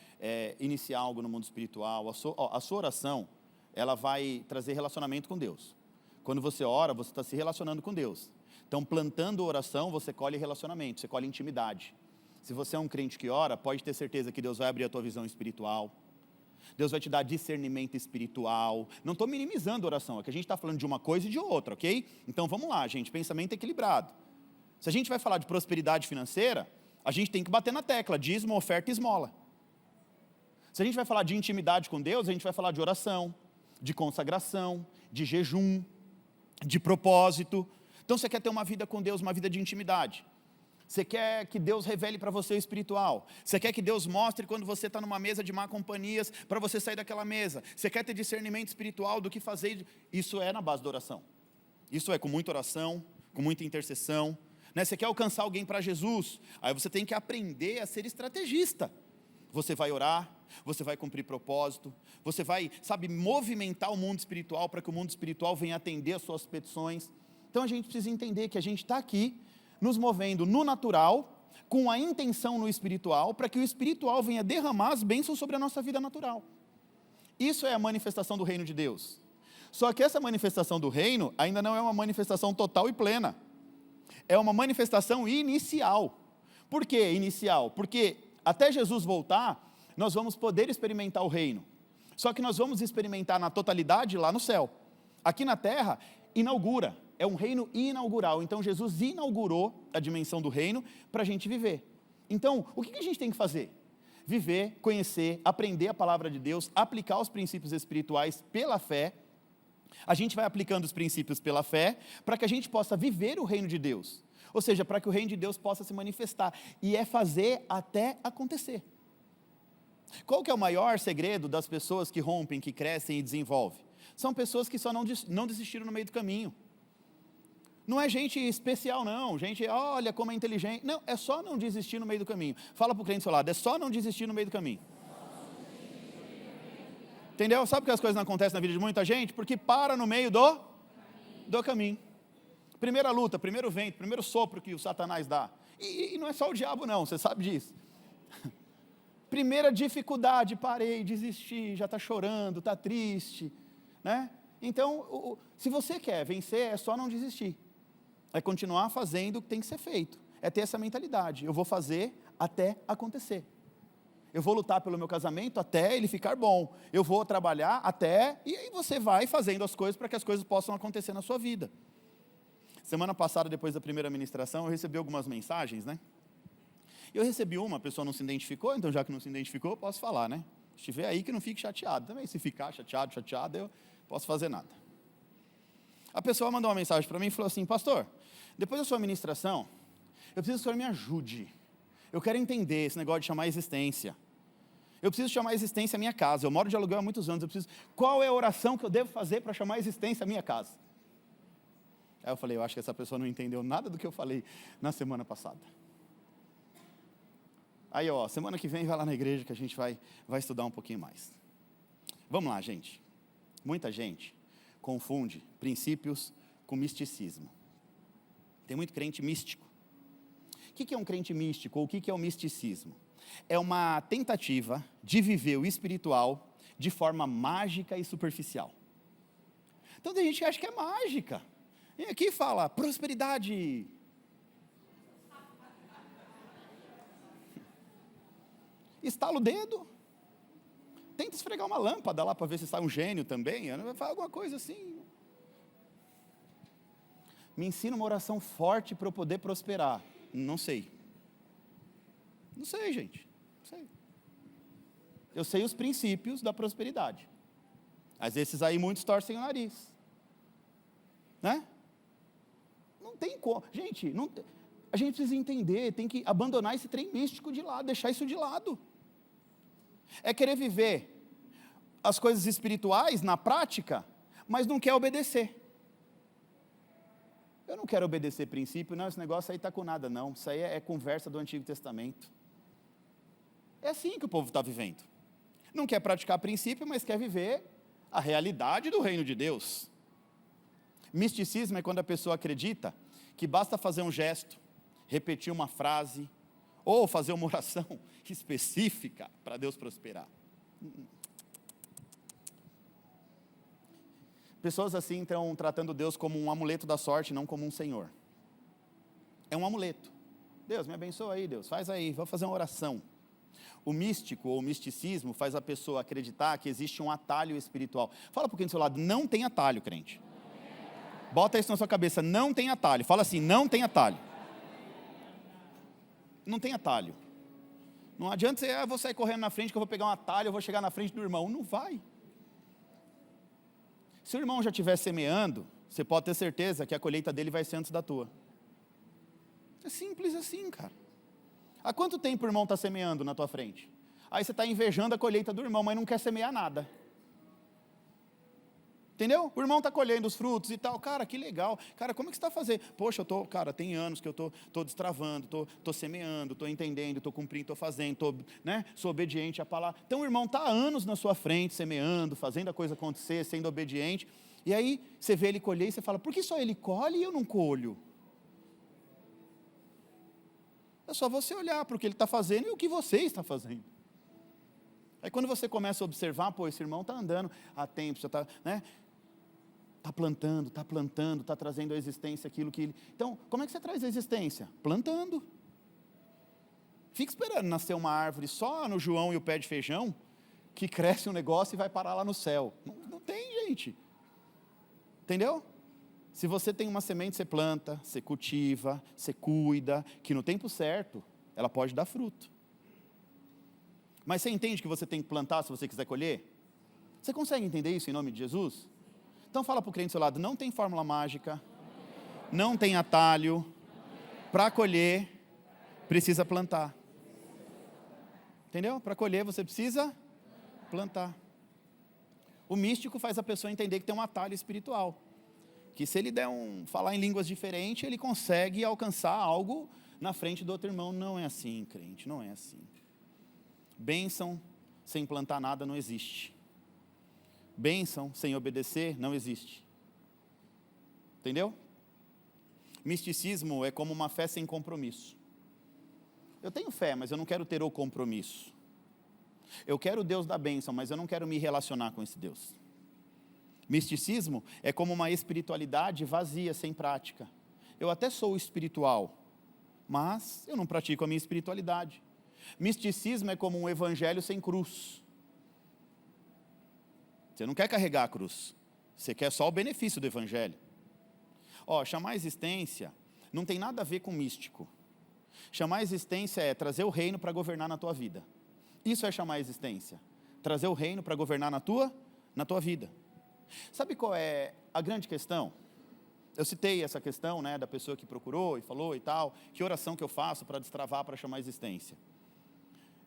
iniciar algo no mundo espiritual. A sua oração, ela vai trazer relacionamento com Deus. Quando você ora, você está se relacionando com Deus. Então, plantando oração, você colhe relacionamento, você colhe intimidade. Se você é um crente que ora, pode ter certeza que Deus vai abrir a tua visão espiritual. Deus vai te dar discernimento espiritual. Não estou minimizando a oração, é que a gente está falando de uma coisa e de outra, ok? Então, vamos lá, gente, pensamento equilibrado. Se a gente vai falar de prosperidade financeira, a gente tem que bater na tecla, dízimo, oferta e esmola. Se a gente vai falar de intimidade com Deus, a gente vai falar de oração, de consagração, de jejum, de propósito. Então você quer ter uma vida com Deus, uma vida de intimidade. Você quer que Deus revele para você o espiritual. Você quer que Deus mostre quando você está numa mesa de má companhias, para você sair daquela mesa. Você quer ter discernimento espiritual do que fazer. Isso é na base da oração. Isso é com muita oração, com muita intercessão. Você quer alcançar alguém para Jesus, aí você tem que aprender a ser estrategista. Você vai orar, você vai cumprir propósito, você vai, movimentar o mundo espiritual para que o mundo espiritual venha atender as suas petições. Então a gente precisa entender que a gente está aqui, nos movendo no natural, com a intenção no espiritual, para que o espiritual venha derramar as bênçãos sobre a nossa vida natural. Isso é a manifestação do reino de Deus. Só que essa manifestação do reino ainda não é uma manifestação total e plena. É uma manifestação inicial. Por que inicial? Porque até Jesus voltar, nós vamos poder experimentar o reino. Só que nós vamos experimentar na totalidade lá no céu. Aqui na terra, inaugura. É um reino inaugural. Então Jesus inaugurou a dimensão do reino para a gente viver. Então, o que a gente tem que fazer? Viver, conhecer, aprender a palavra de Deus, aplicar os princípios espirituais pela fé. A gente vai aplicando os princípios pela fé para que a gente possa viver o reino de Deus. Ou seja, para que o reino de Deus possa se manifestar. E é fazer até acontecer. Qual que é o maior segredo das pessoas que rompem, que crescem e desenvolvem? São pessoas que só não desistiram no meio do caminho. Não é gente especial não, gente, olha como é inteligente. Não, é só não desistir no meio do caminho. Fala para o crente do seu lado, é só não desistir no meio do caminho. Entendeu? Sabe que as coisas não acontecem na vida de muita gente? Porque para no meio do caminho. Primeira luta, primeiro vento, primeiro sopro que o Satanás dá. E não é só o diabo não, você sabe disso. Primeira dificuldade, parei, desisti, já está chorando, está triste. Né? Então, se você quer vencer, é só não desistir. É continuar fazendo o que tem que ser feito. É ter essa mentalidade. Eu vou fazer até acontecer. eu vou lutar pelo meu casamento até ele ficar bom, eu vou trabalhar até, e aí você vai fazendo as coisas para que as coisas possam acontecer na sua vida. Semana passada, depois da primeira ministração, eu recebi algumas mensagens, né? Eu recebi uma, a pessoa não se identificou, então já que não se identificou, eu posso falar, né? Se estiver aí, que não fique chateado. Também, se ficar chateado, eu posso fazer nada. A pessoa mandou uma mensagem para mim e falou assim: pastor, depois da sua ministração, eu preciso que o senhor me ajude. Eu quero entender esse negócio de chamar a existência. Eu preciso chamar a existência à minha casa. Eu moro de aluguel há muitos anos. Qual é a oração que eu devo fazer para chamar a existência à minha casa? Aí eu falei: eu acho que essa pessoa não entendeu nada do que eu falei na semana passada. Aí, semana que vem vai lá na igreja que a gente vai estudar um pouquinho mais. Vamos lá, gente. Muita gente confunde princípios com misticismo. Tem muito crente místico. O que é um crente místico ou o que é o misticismo? É uma tentativa de viver o espiritual de forma mágica e superficial. Então tem gente que acha que é mágica. E aqui fala prosperidade. Estala o dedo. Tenta esfregar uma lâmpada lá para ver se sai um gênio também. Faz alguma coisa assim. Me ensina uma oração forte para eu poder prosperar. Não sei. Não sei, gente. Não sei. Eu sei os princípios da prosperidade. Às vezes esses aí muitos torcem o nariz. Né? Não tem como. Gente, a gente precisa entender, tem que abandonar esse trem místico de lado, deixar isso de lado. É querer viver as coisas espirituais na prática, mas não quer obedecer. Eu não quero obedecer princípio, não, esse negócio aí está com nada, não. Isso aí é conversa do Antigo Testamento. É assim que o povo está vivendo. Não quer praticar princípio, mas quer viver a realidade do reino de Deus. Misticismo é quando a pessoa acredita que basta fazer um gesto, repetir uma frase, ou fazer uma oração específica para Deus prosperar. Pessoas assim estão tratando Deus como um amuleto da sorte, não como um Senhor. É um amuleto. Deus, me abençoa aí, Deus, faz aí, vou fazer uma oração. O místico ou o misticismo faz a pessoa acreditar que existe um atalho espiritual. Fala um pouquinho do seu lado, não tem atalho, crente. Bota isso na sua cabeça, não tem atalho. Fala assim, não tem atalho. Não tem atalho. Não adianta você, vou sair correndo na frente que eu vou pegar um atalho, eu vou chegar na frente do irmão. Não vai. Se o irmão já estiver semeando, você pode ter certeza que a colheita dele vai ser antes da tua. É simples assim, cara. Há quanto tempo o irmão está semeando na tua frente? Aí você está invejando a colheita do irmão, mas não quer semear nada. Entendeu? O irmão está colhendo os frutos e tal. Cara, que legal. Cara, como é que você está fazendo? Poxa, tem anos que eu estou destravando, estou semeando, estou entendendo, estou cumprindo, estou fazendo, sou obediente à palavra. Então o irmão está há anos na sua frente, semeando, fazendo a coisa acontecer, sendo obediente. E aí você vê ele colher e você fala, por que só ele colhe e eu não colho? É só você olhar para o que ele está fazendo e o que você está fazendo. Aí quando você começa a observar, esse irmão está andando há tempo, já está, está plantando, está trazendo à existência aquilo que ele... Então, como é que você traz à existência? Plantando. Fica esperando nascer uma árvore só no João e o pé de feijão, que cresce um negócio e vai parar lá no céu. Não tem, gente. Entendeu? Se você tem uma semente, você planta, você cultiva, você cuida, que no tempo certo, ela pode dar fruto. Mas você entende que você tem que plantar se você quiser colher? Você consegue entender isso em nome de Jesus? Então fala para o crente do seu lado, não tem fórmula mágica, não tem atalho, para colher, precisa plantar. Entendeu? Para colher você precisa plantar. O místico faz a pessoa entender que tem um atalho espiritual. Que se ele falar em línguas diferentes, ele consegue alcançar algo na frente do outro irmão. Não é assim, crente, não é assim. Bênção sem plantar nada não existe. Bênção sem obedecer não existe. Entendeu? Misticismo é como uma fé sem compromisso. Eu tenho fé, mas eu não quero ter o compromisso. Eu quero o Deus da bênção, mas eu não quero me relacionar com esse Deus. Misticismo é como uma espiritualidade vazia, sem prática. Eu até sou espiritual, mas eu não pratico a minha espiritualidade. Misticismo é como um evangelho sem cruz. Você não quer carregar a cruz. Você quer só o benefício do evangelho. Chamar a existência não tem nada a ver com místico. Chamar a existência é trazer o reino para governar na tua vida. Isso é chamar a existência. Trazer o reino para governar na tua vida. Sabe qual é a grande questão? Eu citei essa questão, né, da pessoa que procurou e falou e tal. Que oração que eu faço para destravar, para chamar a existência?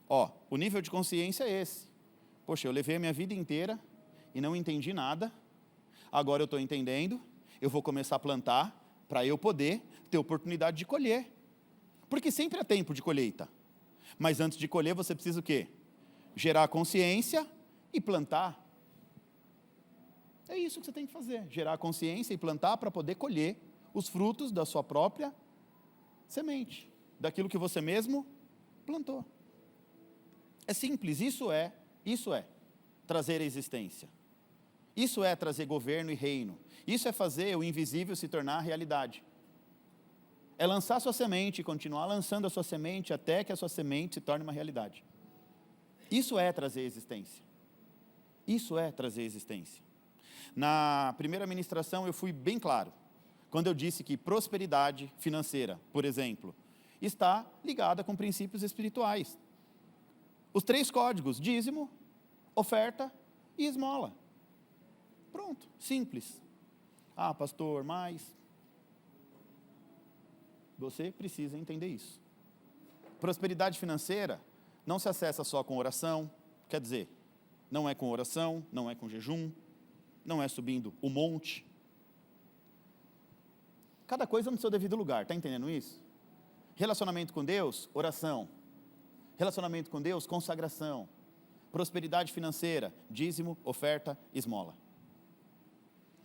O nível de consciência é esse. Poxa, eu levei a minha vida inteira e não entendi nada. Agora eu estou entendendo. Eu vou começar a plantar para eu poder ter oportunidade de colher. Porque sempre há tempo de colheita. Mas antes de colher, você precisa o quê? Gerar consciência e plantar. É isso que você tem que fazer. Gerar consciência e plantar para poder colher os frutos da sua própria semente. Daquilo que você mesmo plantou. É simples, isso é trazer a existência. Isso é trazer governo e reino. Isso é fazer o invisível se tornar realidade. É lançar a sua semente e continuar lançando a sua semente até que a sua semente se torne uma realidade. Isso é trazer existência. Isso é trazer existência. Na primeira ministração eu fui bem claro, quando eu disse que prosperidade financeira, por exemplo, está ligada com princípios espirituais. Os 3 códigos: dízimo, oferta e esmola. Pronto, simples. Pastor, mas você precisa entender isso. Prosperidade financeira não se acessa só com oração, quer dizer, não é com oração, não é com jejum, não é subindo o monte. Cada coisa no seu devido lugar, está entendendo isso? Relacionamento com Deus, oração. Relacionamento com Deus, consagração. Prosperidade financeira, dízimo, oferta, esmola.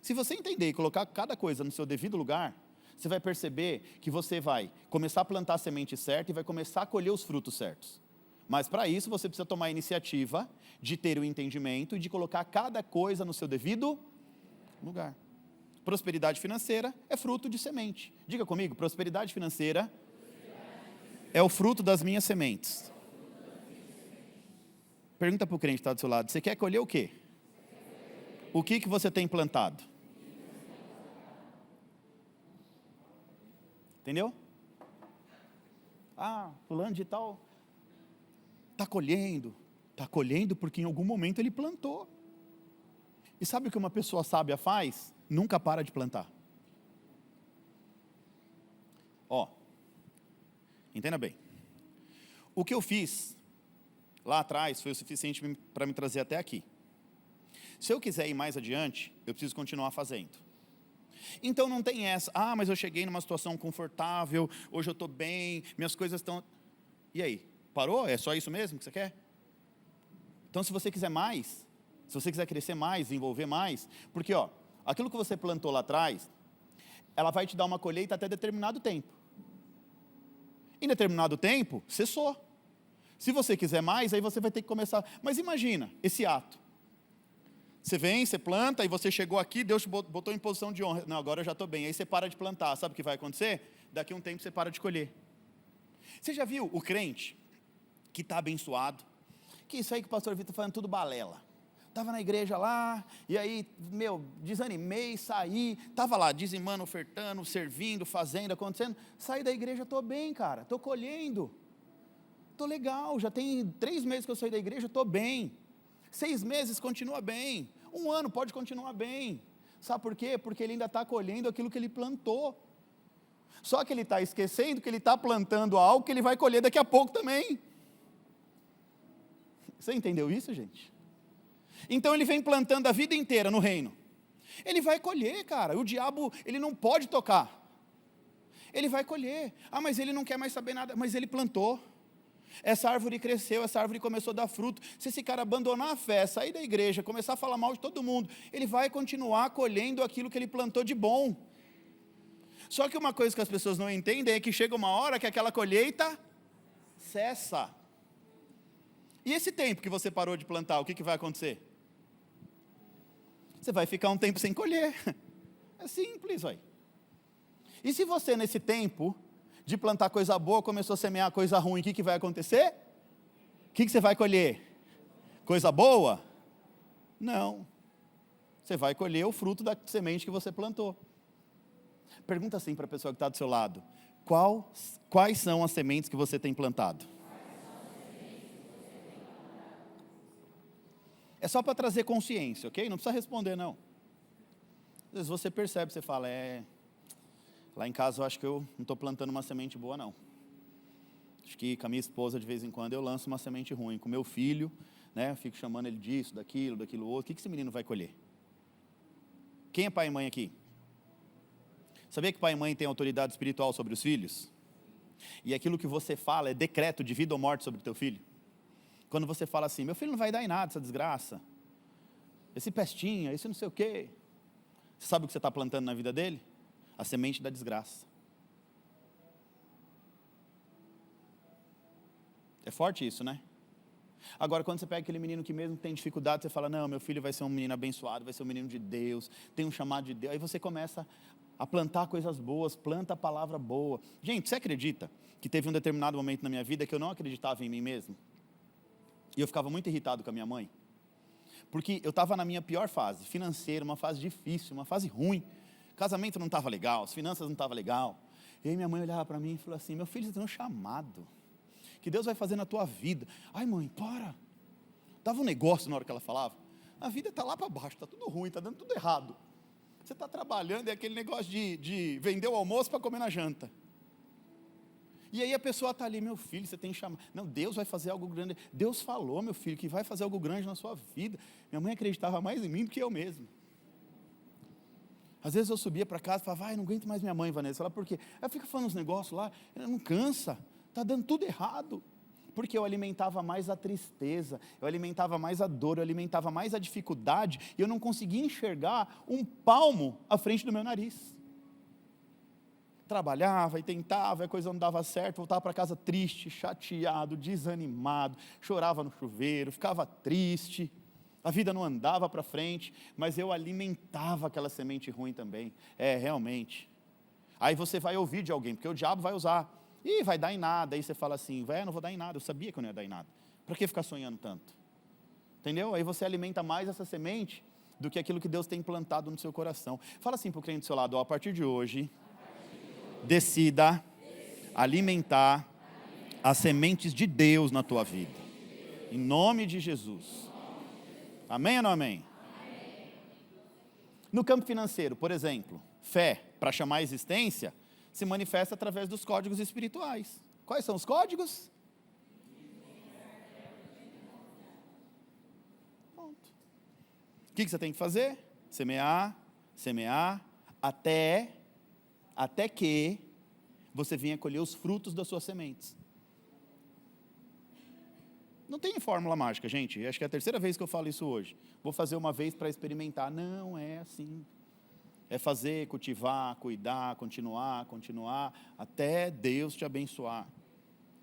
Se você entender e colocar cada coisa no seu devido lugar, você vai perceber que você vai começar a plantar a semente certa e vai começar a colher os frutos certos. Mas para isso você precisa tomar a iniciativa de ter o entendimento e de colocar cada coisa no seu devido lugar. Prosperidade financeira é fruto de semente. Diga comigo, prosperidade financeira é o fruto das minhas sementes. Pergunta para o crente que está do seu lado, você quer colher o quê? O que você tem plantado? Entendeu? Fulano de tal está colhendo porque em algum momento ele plantou. E sabe o que uma pessoa sábia faz? Nunca para de plantar. Entenda bem. O que eu fiz lá atrás foi o suficiente para me trazer até aqui. Se eu quiser ir mais adiante, eu preciso continuar fazendo. Então não tem essa, mas eu cheguei numa situação confortável, hoje eu estou bem, minhas coisas estão... E aí? Parou? É só isso mesmo que você quer? Então se você quiser mais, se você quiser crescer mais, desenvolver mais, porque aquilo que você plantou lá atrás, ela vai te dar uma colheita até determinado tempo. Em determinado tempo, cessou. Se você quiser mais, aí você vai ter que começar. Mas imagina esse ato. Você vem, você planta, e você chegou aqui, Deus te botou em posição de honra. Não, agora eu já estou bem. Aí você para de plantar. Sabe o que vai acontecer? Daqui a um tempo você para de colher. Você já viu o crente que está abençoado? Que isso aí que o pastor Vitor está falando tudo balela. Estava na igreja lá, e aí, desanimei, saí. Estava lá, dizimando, ofertando, servindo, fazendo, acontecendo. Saí da igreja, estou bem, cara. Estou colhendo. Estou legal. Já tem 3 meses que eu saí da igreja, estou bem. 6 meses, continua bem. 1 ano, pode continuar bem. Sabe por quê? Porque ele ainda está colhendo aquilo que ele plantou. Só que ele está esquecendo que ele está plantando algo que ele vai colher daqui a pouco também. Você entendeu isso, gente? Então ele vem plantando a vida inteira no reino. Ele vai colher, cara. O diabo, ele não pode tocar. Ele vai colher. Mas ele não quer mais saber nada. Mas ele plantou. Essa árvore cresceu, essa árvore começou a dar fruto. Se esse cara abandonar a fé, sair da igreja, começar a falar mal de todo mundo, ele vai continuar colhendo aquilo que ele plantou de bom. Só que uma coisa que as pessoas não entendem é que chega uma hora que aquela colheita cessa. E esse tempo que você parou de plantar, o que vai acontecer? Você vai ficar um tempo sem colher. É simples, vai. E se você nesse tempo de plantar coisa boa, começou a semear coisa ruim, o que vai acontecer? que você vai colher? Coisa boa? Não. Você vai colher o fruto da semente que você plantou. Pergunta assim para a pessoa que está do seu lado: quais são as sementes que você tem plantado? É só para trazer consciência, ok? Não precisa responder, não. Às vezes você percebe, você fala, lá em casa eu acho que eu não estou plantando uma semente boa, não. Acho que com a minha esposa, de vez em quando, eu lanço uma semente ruim. Com meu filho, né, eu fico chamando ele disso, daquilo outro. O que esse menino vai colher? Quem é pai e mãe aqui? Sabia que pai e mãe têm autoridade espiritual sobre os filhos? E aquilo que você fala é decreto de vida ou morte sobre o teu filho? Quando você fala assim, meu filho não vai dar em nada, essa desgraça. Esse pestinha, esse não sei o quê. Você sabe o que você está plantando na vida dele? A semente da desgraça. É forte isso, né? Agora, quando você pega aquele menino que mesmo tem dificuldade, você fala, não, meu filho vai ser um menino abençoado, vai ser um menino de Deus, tem um chamado de Deus. Aí você começa a plantar coisas boas, planta a palavra boa. Gente, você acredita que teve um determinado momento na minha vida que eu não acreditava em mim mesmo? E eu ficava muito irritado com a minha mãe. Porque eu estava na minha pior fase, financeira, uma fase difícil, uma fase ruim. O casamento não estava legal, as finanças não estavam legal. E aí minha mãe olhava para mim e falou assim, meu filho, você tem um chamado que Deus vai fazer na tua vida. Ai mãe, para. Dava um negócio na hora que ela falava. A vida está lá para baixo, está tudo ruim, está dando tudo errado. Você está trabalhando, é aquele negócio de vender o almoço para comer na janta. E aí a pessoa está ali, meu filho, você tem chamado. Não, Deus vai fazer algo grande. Deus falou, meu filho, que vai fazer algo grande na sua vida. Minha mãe acreditava mais em mim do que eu mesmo. Às vezes eu subia para casa e falava, não aguento mais minha mãe, Vanessa. Ela, por quê? Ela fica falando uns negócios lá, ela não cansa, está dando tudo errado. Porque eu alimentava mais a tristeza, eu alimentava mais a dor, eu alimentava mais a dificuldade, e eu não conseguia enxergar um palmo à frente do meu nariz. Trabalhava e tentava, a coisa não dava certo, voltava para casa triste, chateado, desanimado, chorava no chuveiro, ficava triste, a vida não andava para frente, mas eu alimentava aquela semente ruim também, realmente. Aí você vai ouvir de alguém, porque o diabo vai usar, vai dar em nada, aí você fala assim, não vou dar em nada, eu sabia que eu não ia dar em nada, para que ficar sonhando tanto? Entendeu? Aí você alimenta mais essa semente, do que aquilo que Deus tem plantado no seu coração. Fala assim para o crente do seu lado, a partir de hoje, decida alimentar as sementes de Deus na tua vida. Em nome de Jesus. Amém ou não amém? No campo financeiro, por exemplo, fé, para chamar a existência, se manifesta através dos códigos espirituais. Quais são os códigos? Pronto. O que você tem que fazer? Semear, até que você venha colher os frutos das suas sementes. Não tem fórmula mágica, gente. Acho que é a terceira vez que eu falo isso hoje. Vou fazer uma vez para experimentar. Não é assim. É fazer, cultivar, cuidar, continuar, até Deus te abençoar.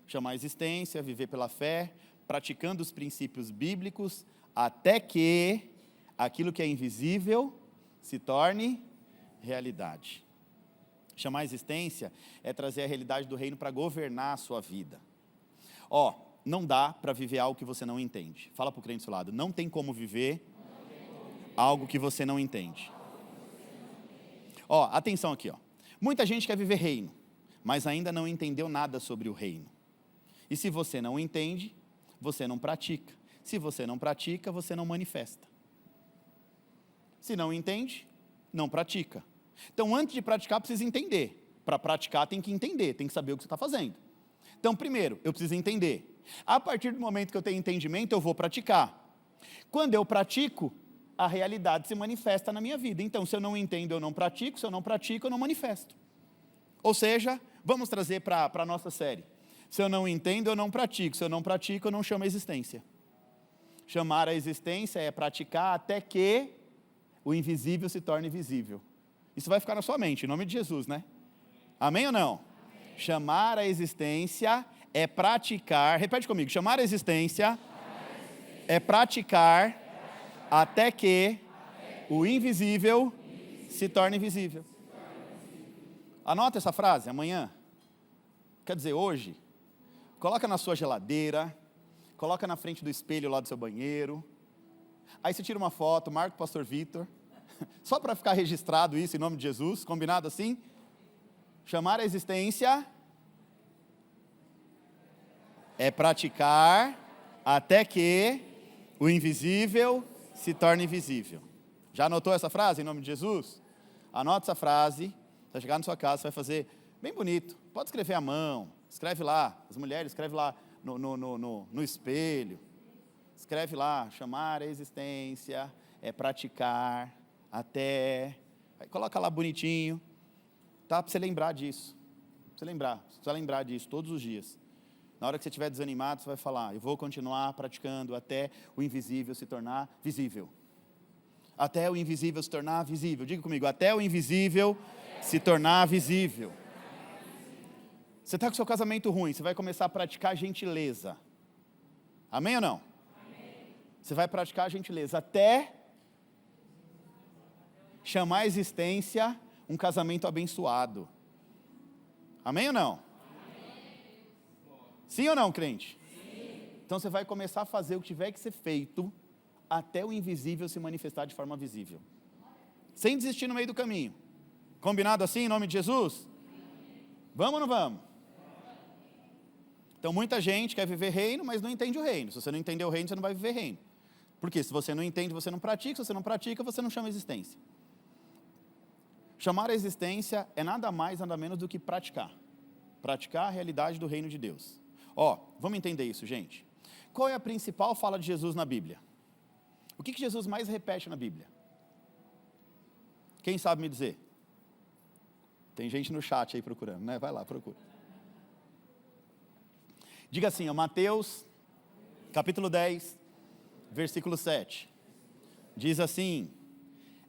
Chamar a existência, viver pela fé, praticando os princípios bíblicos, até que aquilo que é invisível se torne realidade. Chamar a existência é trazer a realidade do reino para governar a sua vida. Não dá para viver algo que você não entende. Fala para o crente do seu lado, não tem como viver algo que você não entende. Atenção aqui, muita gente quer viver reino, mas ainda não entendeu nada sobre o reino. E se você não entende, você não pratica. Se você não pratica, você não manifesta. Se não entende, não pratica. Então, antes de praticar, precisa entender. Para praticar, tem que entender, tem que saber o que você está fazendo. Então, primeiro, eu preciso entender. A partir do momento que eu tenho entendimento, eu vou praticar. Quando eu pratico, a realidade se manifesta na minha vida. Então, se eu não entendo, eu não pratico. Se eu não pratico, eu não manifesto. Ou seja, vamos trazer para a nossa série. Se eu não entendo, eu não pratico. Se eu não pratico, eu não chamo a existência. Chamar a existência é praticar até que o invisível se torne visível. Isso vai ficar na sua mente, em nome de Jesus, né? Amém ou não? Amém. Chamar a existência é praticar, repete comigo, chamar a existência é praticar até que o invisível se torne visível. Anota essa frase, amanhã, quer dizer, hoje, coloca na sua geladeira, coloca na frente do espelho lá do seu banheiro. Aí você tira uma foto, marca o pastor Vitor, só para ficar registrado isso em nome de Jesus, combinado assim? Chamar a existência é praticar até que o invisível se torne visível. Já anotou essa frase em nome de Jesus? Anota essa frase, você vai chegar na sua casa, você vai fazer bem bonito. Pode escrever à mão, escreve lá, as mulheres escreve lá no espelho. Escreve lá, chamar a existência é praticar até... Aí coloca lá bonitinho, tá? Para você lembrar disso. Você precisa lembrar disso todos os dias. Na hora que você estiver desanimado, você vai falar, eu vou continuar praticando até o invisível se tornar visível. Até o invisível se tornar visível. Diga comigo, até o invisível se tornar visível. Você está com o seu casamento ruim, você vai começar a praticar gentileza. Amém ou não? Amém. Você vai praticar gentileza até chamar a existência um casamento abençoado. Amém ou não? Amém. Sim ou não, crente? Sim. Então você vai começar a fazer o que tiver que ser feito até o invisível se manifestar de forma visível. Sem desistir no meio do caminho. Combinado assim, em nome de Jesus? Vamos ou não vamos? Então muita gente quer viver reino, mas não entende o reino. Se você não entender o reino, você não vai viver reino. Porque se você não entende, você não pratica. Se você não pratica, você não chama a existência. Chamar a existência é nada mais, nada menos do que praticar. Praticar a realidade do reino de Deus. Vamos entender isso, gente. Qual é a principal fala de Jesus na Bíblia? O que Jesus mais repete na Bíblia? Quem sabe me dizer? Tem gente no chat aí procurando, né? Vai lá, procura. Diga assim, Mateus, capítulo 10, versículo 7. Diz assim,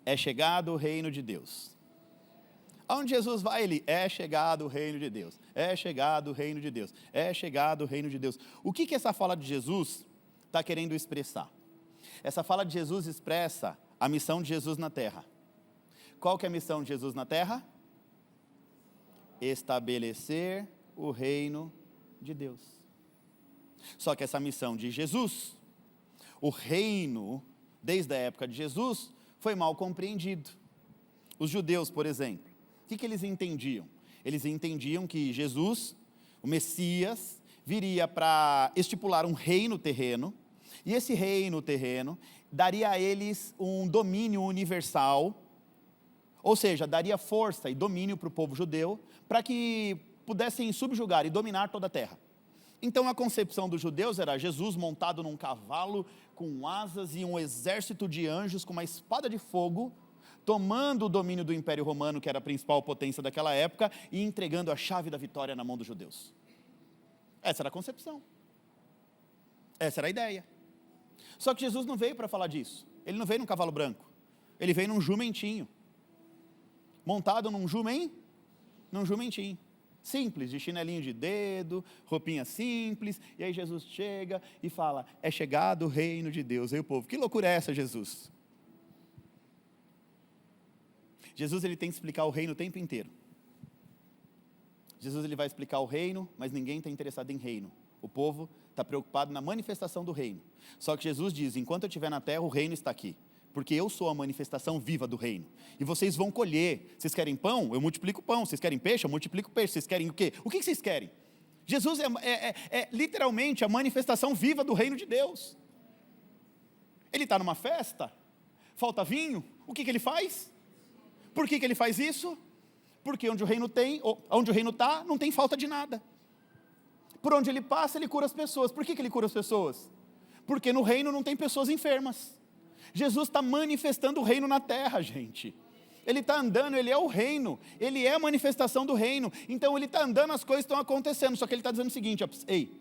é chegado o reino de Deus. Aonde Jesus vai, ele, é chegado o reino de Deus. É chegado o reino de Deus. É chegado o reino de Deus. O que essa fala de Jesus está querendo expressar? Essa fala de Jesus expressa a missão de Jesus na terra. Qual que é a missão de Jesus na terra? Estabelecer o reino de Deus. Só que essa missão de Jesus, o reino, desde a época de Jesus, foi mal compreendido. Os judeus, por exemplo, o que eles entendiam? Eles entendiam que Jesus, o Messias, viria para estipular um reino terreno, e esse reino terreno daria a eles um domínio universal, ou seja, daria força e domínio para o povo judeu, para que pudessem subjugar e dominar toda a terra. Então a concepção dos judeus era Jesus montado num cavalo, com asas e um exército de anjos com uma espada de fogo, tomando o domínio do Império Romano, que era a principal potência daquela época, e entregando a chave da vitória na mão dos judeus. Essa era a concepção. Essa era a ideia. Só que Jesus não veio para falar disso. Ele não veio num cavalo branco. Ele veio num jumentinho. Montado num jumentinho. Simples, de chinelinho de dedo, roupinha simples. E aí Jesus chega e fala, é chegado o reino de Deus. Aí o povo, que loucura é essa, Jesus? Jesus ele tem que explicar o reino o tempo inteiro. Jesus ele vai explicar o reino, mas ninguém está interessado em reino. O povo está preocupado na manifestação do reino. Só que Jesus diz, enquanto eu estiver na terra, o reino está aqui. Porque eu sou a manifestação viva do reino. E vocês vão colher. Vocês querem pão? Eu multiplico pão. Vocês querem peixe? Eu multiplico peixe. Vocês querem o quê? O que vocês querem? Jesus é literalmente a manifestação viva do reino de Deus. Ele está numa festa, falta vinho, o que ele faz? Por que ele faz isso? Porque onde o reino está, não tem falta de nada. Por onde ele passa, ele cura as pessoas. Por que ele cura as pessoas? Porque no reino não tem pessoas enfermas. Jesus está manifestando o reino na terra, gente. Ele está andando, ele é o reino, ele é a manifestação do reino. Então ele está andando, as coisas estão acontecendo. Só que ele está dizendo o seguinte, ei,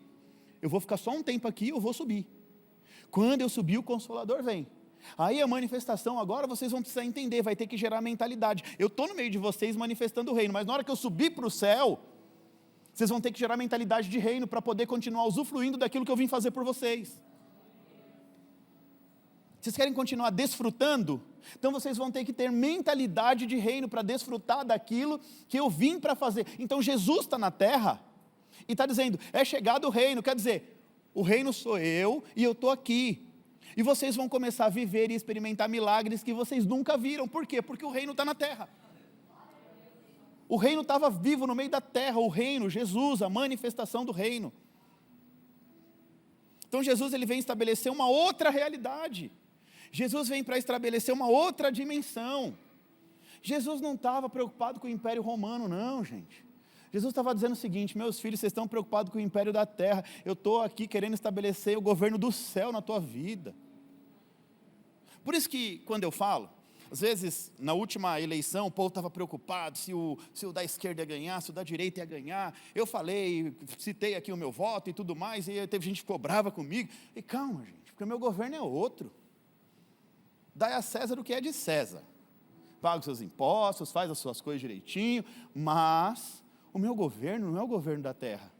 eu vou ficar só um tempo aqui, eu vou subir. Quando eu subir, o Consolador vem. Aí a manifestação agora vocês vão precisar entender, vai ter que gerar mentalidade. Eu estou no meio de vocês manifestando o reino, mas na hora que eu subir para o céu, vocês vão ter que gerar mentalidade de reino para poder continuar usufruindo daquilo que eu vim fazer por vocês. Vocês querem continuar desfrutando? Então vocês vão ter que ter mentalidade de reino para desfrutar daquilo que eu vim para fazer. Então Jesus está na terra e está dizendo, é chegado o reino, quer dizer, O reino sou eu e eu estou aqui. E vocês vão começar a viver e experimentar milagres que vocês nunca viram. Por quê? Porque o reino está na terra. O reino estava vivo no meio da terra. O reino, Jesus, a manifestação do reino. Então Jesus ele vem estabelecer uma outra realidade. Jesus vem para estabelecer uma outra dimensão. Jesus não estava preocupado com o Império Romano, não, gente. Jesus estava dizendo o seguinte: meus filhos, vocês estão preocupados com o Império da Terra. Eu estou aqui querendo estabelecer o governo do céu na tua vida. Por isso que, quando eu falo, às vezes, na última eleição, o povo estava preocupado se o da esquerda ia ganhar, se o da direita ia ganhar. Eu falei, citei aqui o meu voto e tudo mais, e teve gente que ficou brava comigo. E calma, gente, porque o meu governo é outro. Dai a César o que é de César. Paga os seus impostos, faz as suas coisas direitinho, mas o meu governo não é o governo da terra.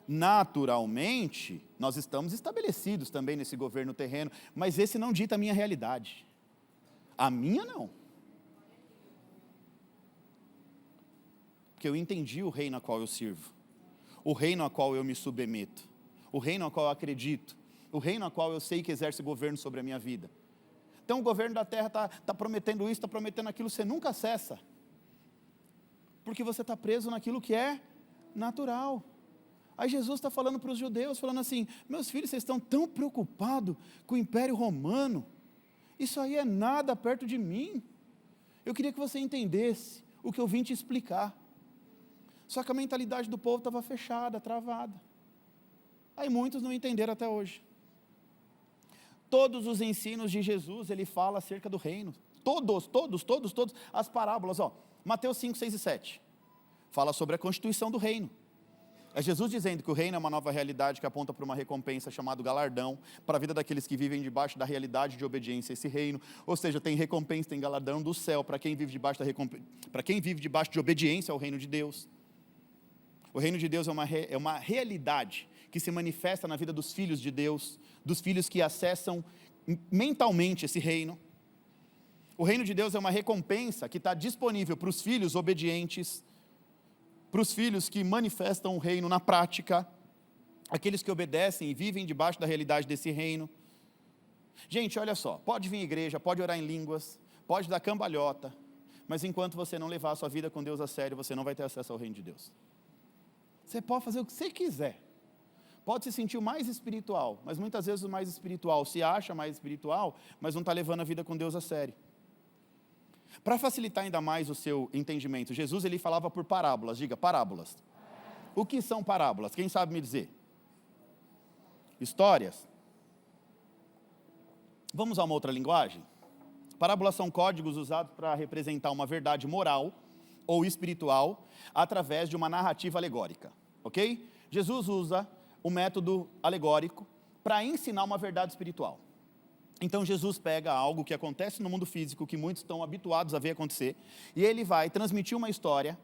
Naturalmente, nós estamos estabelecidos também nesse governo terreno, mas esse não dita a minha realidade. A minha não. Porque eu entendi o reino a qual eu sirvo, o reino a qual eu me submeto, o reino a qual eu acredito, o reino a qual eu sei que exerce governo sobre a minha vida. Então o governo da terra está prometendo isso, está prometendo aquilo, você nunca acessa. Porque você está preso naquilo que é natural. Aí Jesus está falando para os judeus, falando assim: meus filhos, vocês estão tão preocupados com o Império Romano, isso aí é nada perto de mim. Eu queria que você entendesse o que eu vim te explicar. Só que a mentalidade do povo estava fechada, travada. Aí muitos não entenderam até hoje. Todos os ensinos de Jesus, ele fala acerca do reino. Todos. As parábolas, Mateus 5, 6 e 7. Fala sobre a constituição do reino. É Jesus dizendo que o reino é uma nova realidade que aponta para uma recompensa chamada galardão, para a vida daqueles que vivem debaixo da realidade de obediência a esse reino. Ou seja, tem recompensa, tem galardão do céu para quem vive debaixo de obediência ao reino de Deus. O reino de Deus é uma realidade que se manifesta na vida dos filhos de Deus, dos filhos que acessam mentalmente esse reino. O reino de Deus é uma recompensa que está disponível para os filhos obedientes, para os filhos que manifestam o reino na prática, aqueles que obedecem e vivem debaixo da realidade desse reino. Gente, olha só, pode vir à igreja, pode orar em línguas, pode dar cambalhota, mas enquanto você não levar a sua vida com Deus a sério, você não vai ter acesso ao reino de Deus. Você pode fazer o que você quiser, pode se sentir o mais espiritual, mas muitas vezes o mais espiritual se acha mais espiritual, mas não está levando a vida com Deus a sério. Para facilitar ainda mais o seu entendimento, Jesus ele falava por parábolas. Diga, parábolas. O que são parábolas? Quem sabe me dizer? Histórias. Vamos a uma outra linguagem? Parábolas são códigos usados para representar uma verdade moral ou espiritual através de uma narrativa alegórica, ok? Jesus usa o método alegórico para ensinar uma verdade espiritual. Então Jesus pega algo que acontece no mundo físico, que muitos estão habituados a ver acontecer, e ele vai transmitir uma história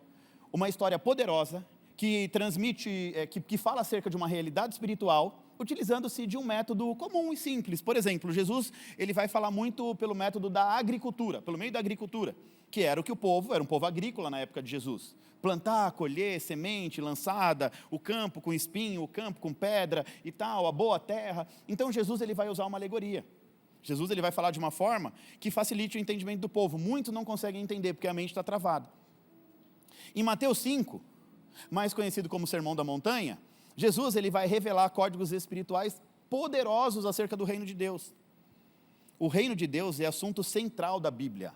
poderosa, que transmite, que fala acerca de uma realidade espiritual, utilizando-se de um método comum e simples. Por exemplo, Jesus ele vai falar muito pelo método da agricultura, pelo meio da agricultura, que era o que era um povo agrícola na época de Jesus. Plantar, colher, semente, lançada, o campo com espinho, o campo com pedra e tal, a boa terra. Então Jesus ele vai usar uma alegoria. Jesus ele vai falar de uma forma que facilite o entendimento do povo. Muitos não conseguem entender, porque a mente está travada. Em Mateus 5, mais conhecido como Sermão da Montanha, Jesus ele vai revelar códigos espirituais poderosos acerca do reino de Deus. O reino de Deus é assunto central da Bíblia.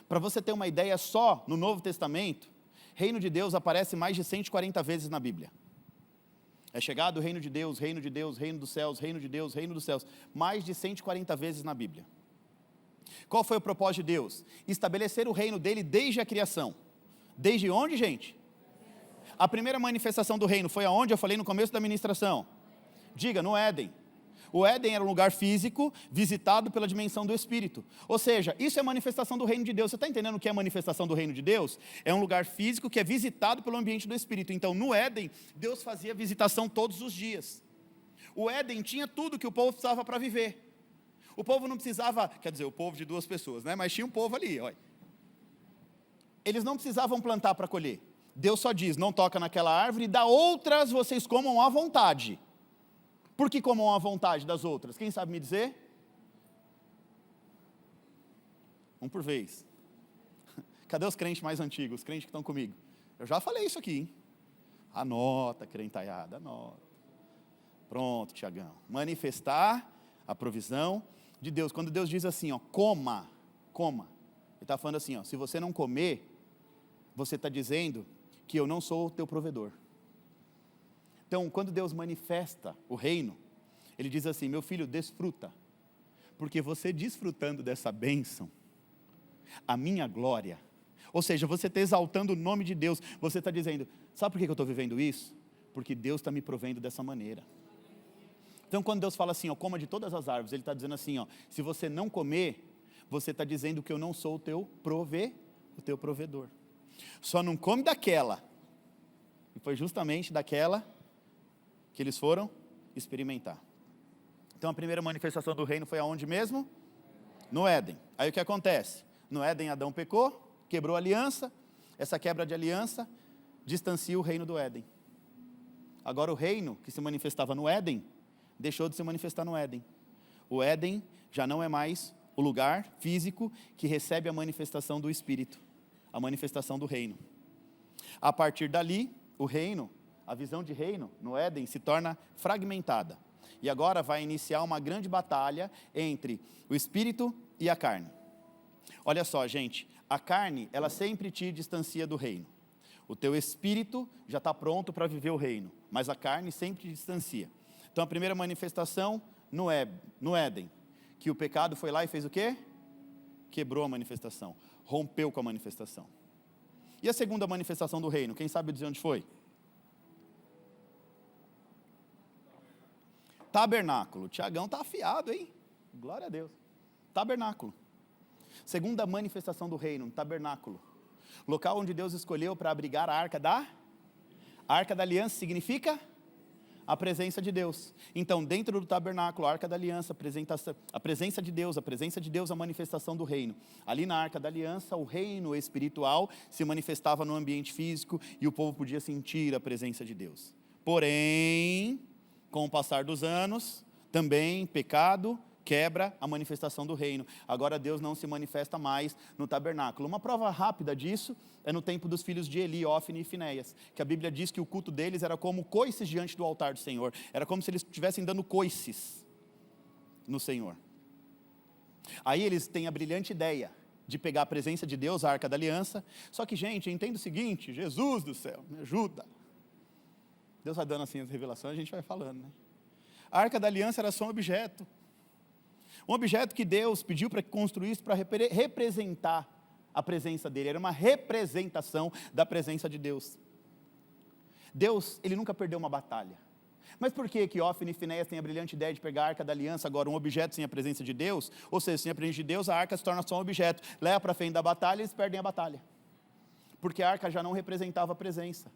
Para você ter uma ideia, só no Novo Testamento, reino de Deus aparece mais de 140 vezes na Bíblia. É chegado o reino de Deus, reino de Deus, reino dos céus, reino de Deus, reino dos céus. Mais de 140 vezes na Bíblia. Qual foi o propósito de Deus? Estabelecer o reino dele desde a criação. Desde onde, gente? A primeira manifestação do reino foi aonde eu falei no começo da ministração. Diga, no Éden. O Éden era um lugar físico, visitado pela dimensão do Espírito. Ou seja, isso é manifestação do reino de Deus. Você está entendendo o que é a manifestação do reino de Deus? É um lugar físico que é visitado pelo ambiente do Espírito. Então, no Éden, Deus fazia visitação todos os dias. O Éden tinha tudo que o povo precisava para viver. O povo não precisava, quer dizer, o povo de duas pessoas, né? Mas tinha um povo ali, olha. Eles não precisavam plantar para colher. Deus só diz, não toca naquela árvore, e da outras vocês comam à vontade. Por que comam à vontade das outras? Quem sabe me dizer? Um por vez. Cadê os crentes mais antigos, os crentes que estão comigo? Eu já falei isso aqui, hein? Anota, crentaiada, anota. Pronto, Tiagão. Manifestar a provisão de Deus. Quando Deus diz assim, ó, coma. Ele está falando assim, ó, se você não comer, você está dizendo que eu não sou o teu provedor. Então, quando Deus manifesta o reino, Ele diz assim, meu filho, desfruta, porque você desfrutando dessa bênção, a minha glória, ou seja, você está exaltando o nome de Deus, você está dizendo, sabe por que eu estou vivendo isso? Porque Deus está me provendo dessa maneira. Então, quando Deus fala assim, ó, coma de todas as árvores, Ele está dizendo assim, ó, se você não comer, você está dizendo que eu não sou o teu provedor. Só não come daquela. E foi justamente daquela que eles foram experimentar. Então a primeira manifestação do reino foi aonde mesmo? No Éden. Aí o que acontece? No Éden Adão pecou, quebrou a aliança. Essa quebra de aliança distancia o reino do Éden. Agora o reino que se manifestava no Éden, deixou de se manifestar no Éden. O Éden já não é mais o lugar físico que recebe a manifestação do Espírito, a manifestação do reino. A partir dali, o reino, a visão de reino no Éden se torna fragmentada. E agora vai iniciar uma grande batalha entre o Espírito e a carne. Olha só, gente, a carne, ela sempre te distancia do reino. O teu espírito já está pronto para viver o reino, mas a carne sempre te distancia. Então a primeira manifestação no Éden, que o pecado foi lá e fez o quê? Quebrou a manifestação, rompeu com a manifestação. E a segunda manifestação do reino, quem sabe dizer onde foi? Tabernáculo. Tiagão está afiado, hein? Glória a Deus. Tabernáculo. Segunda manifestação do reino, tabernáculo. Local onde Deus escolheu para abrigar a arca da aliança significa a presença de Deus. Então, dentro do tabernáculo, a arca da aliança, a presença de Deus, a manifestação do reino. Ali na arca da aliança, o reino espiritual se manifestava no ambiente físico e o povo podia sentir a presença de Deus. Porém, com o passar dos anos, também pecado quebra a manifestação do reino. Agora Deus não se manifesta mais no tabernáculo. Uma prova rápida disso é no tempo dos filhos de Eli, Ofni e Finéias, que a Bíblia diz que o culto deles era como coices diante do altar do Senhor. Era como se eles estivessem dando coices no Senhor. Aí eles têm a brilhante ideia de pegar a presença de Deus, a arca da aliança. Só que, gente, entenda o seguinte, Jesus do céu, me ajuda. Deus vai dando assim as revelações, a gente vai falando, né? A arca da aliança era só um objeto que Deus pediu para que construísse para representar a presença dele, era uma representação da presença de Deus. Deus, ele nunca perdeu uma batalha. Mas por que Ofni e Finéias têm a brilhante ideia de pegar a arca da aliança, agora um objeto sem a presença de Deus? Ou seja, sem a presença de Deus, a arca se torna só um objeto, leva para frente da batalha e eles perdem a batalha. Porque a arca já não representava a presença.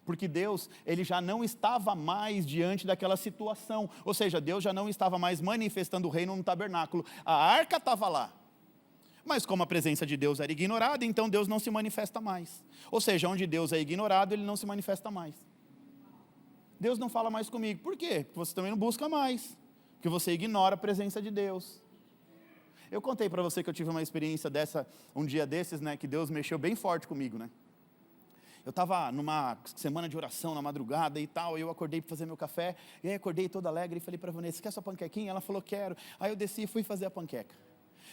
Porque Deus, ele já não estava mais diante daquela situação. Ou seja, Deus já não estava mais manifestando o reino no tabernáculo. A arca estava lá. Mas como a presença de Deus era ignorada, então Deus não se manifesta mais. Ou seja, onde Deus é ignorado, ele não se manifesta mais. Deus não fala mais comigo. Por quê? Porque você também não busca mais. Porque você ignora a presença de Deus. Eu contei para você que eu tive uma experiência dessa, um dia desses, né, que Deus mexeu bem forte comigo, né? Eu estava numa semana de oração na madrugada e tal, e eu acordei para fazer meu café, e aí acordei todo alegre e falei para a Vanessa, quer sua panquequinha? Ela falou, quero. Aí eu desci e fui fazer a panqueca.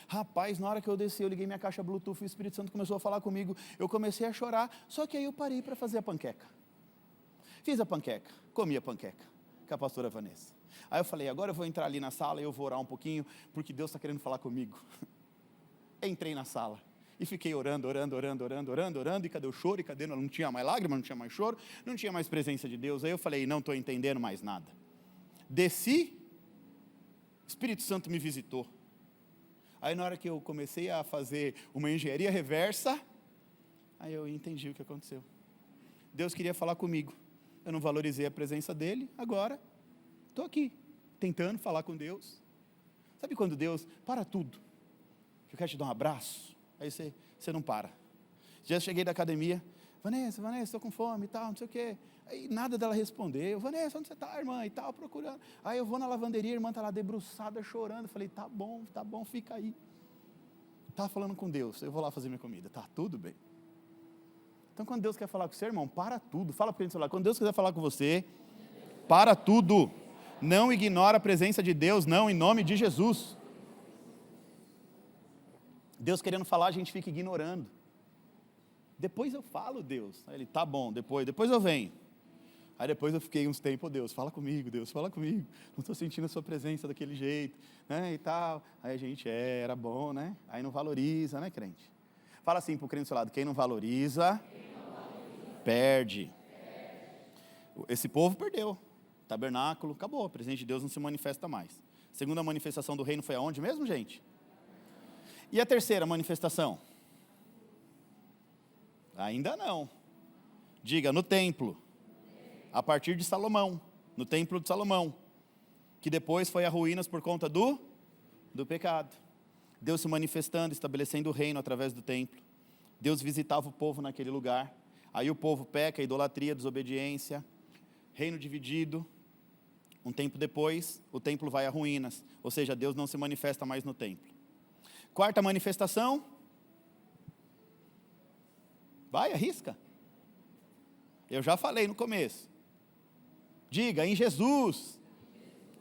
Rapaz, na hora que eu desci, eu liguei minha caixa Bluetooth e o Espírito Santo começou a falar comigo, eu comecei a chorar, só que aí eu parei para fazer a panqueca. Fiz a panqueca, comi a panqueca com a pastora Vanessa. Aí eu falei, agora eu vou entrar ali na sala e eu vou orar um pouquinho, porque Deus está querendo falar comigo. Entrei na sala. E fiquei orando, e cadê o choro, e cadê, não tinha mais lágrima, não tinha mais choro, não tinha mais presença de Deus. Aí eu falei, não estou entendendo mais nada. Desci, Espírito Santo me visitou. Aí na hora que eu comecei a fazer uma engenharia reversa, aí eu entendi o que aconteceu. Deus queria falar comigo, eu não valorizei a presença dele, agora estou aqui, tentando falar com Deus. Sabe quando Deus, para tudo, eu quero te dar um abraço? Aí você não para. Já cheguei da academia, Vanessa, estou com fome e tal, não sei o quê. Aí nada dela responder. Vanessa, onde você está, irmã? E tal, procurando. Aí eu vou na lavanderia, a irmã está lá debruçada, chorando. Eu falei, tá bom, fica aí. Estava falando com Deus, eu vou lá fazer minha comida. Tá tudo bem. Então, quando Deus quer falar com você, irmão, para tudo. Fala para ele celular. Quando Deus quiser falar com você, para tudo. Não ignora a presença de Deus, não, em nome de Jesus. Deus querendo falar, a gente fica ignorando. Depois eu falo, Deus. Aí ele, tá bom, depois eu venho. Aí depois eu fiquei uns tempos, Deus, fala comigo, não estou sentindo a sua presença daquele jeito, né, e tal. Aí a gente, era bom, né, aí não valoriza, né, crente? Fala assim para o crente do seu lado, quem não valoriza, perde. Esse povo perdeu, tabernáculo, acabou, a presença de Deus não se manifesta mais. A segunda manifestação do reino foi aonde mesmo, gente? E a terceira manifestação? Ainda não. Diga, no templo. A partir de Salomão, no templo de Salomão, que depois foi a ruínas por conta do pecado. Deus se manifestando, estabelecendo o reino através do templo. Deus visitava o povo naquele lugar. Aí o povo peca, idolatria, desobediência, reino dividido. Um tempo depois, o templo vai a ruínas, ou seja, Deus não se manifesta mais no templo. Quarta manifestação. Vai, arrisca. Eu já falei no começo. Diga, em Jesus.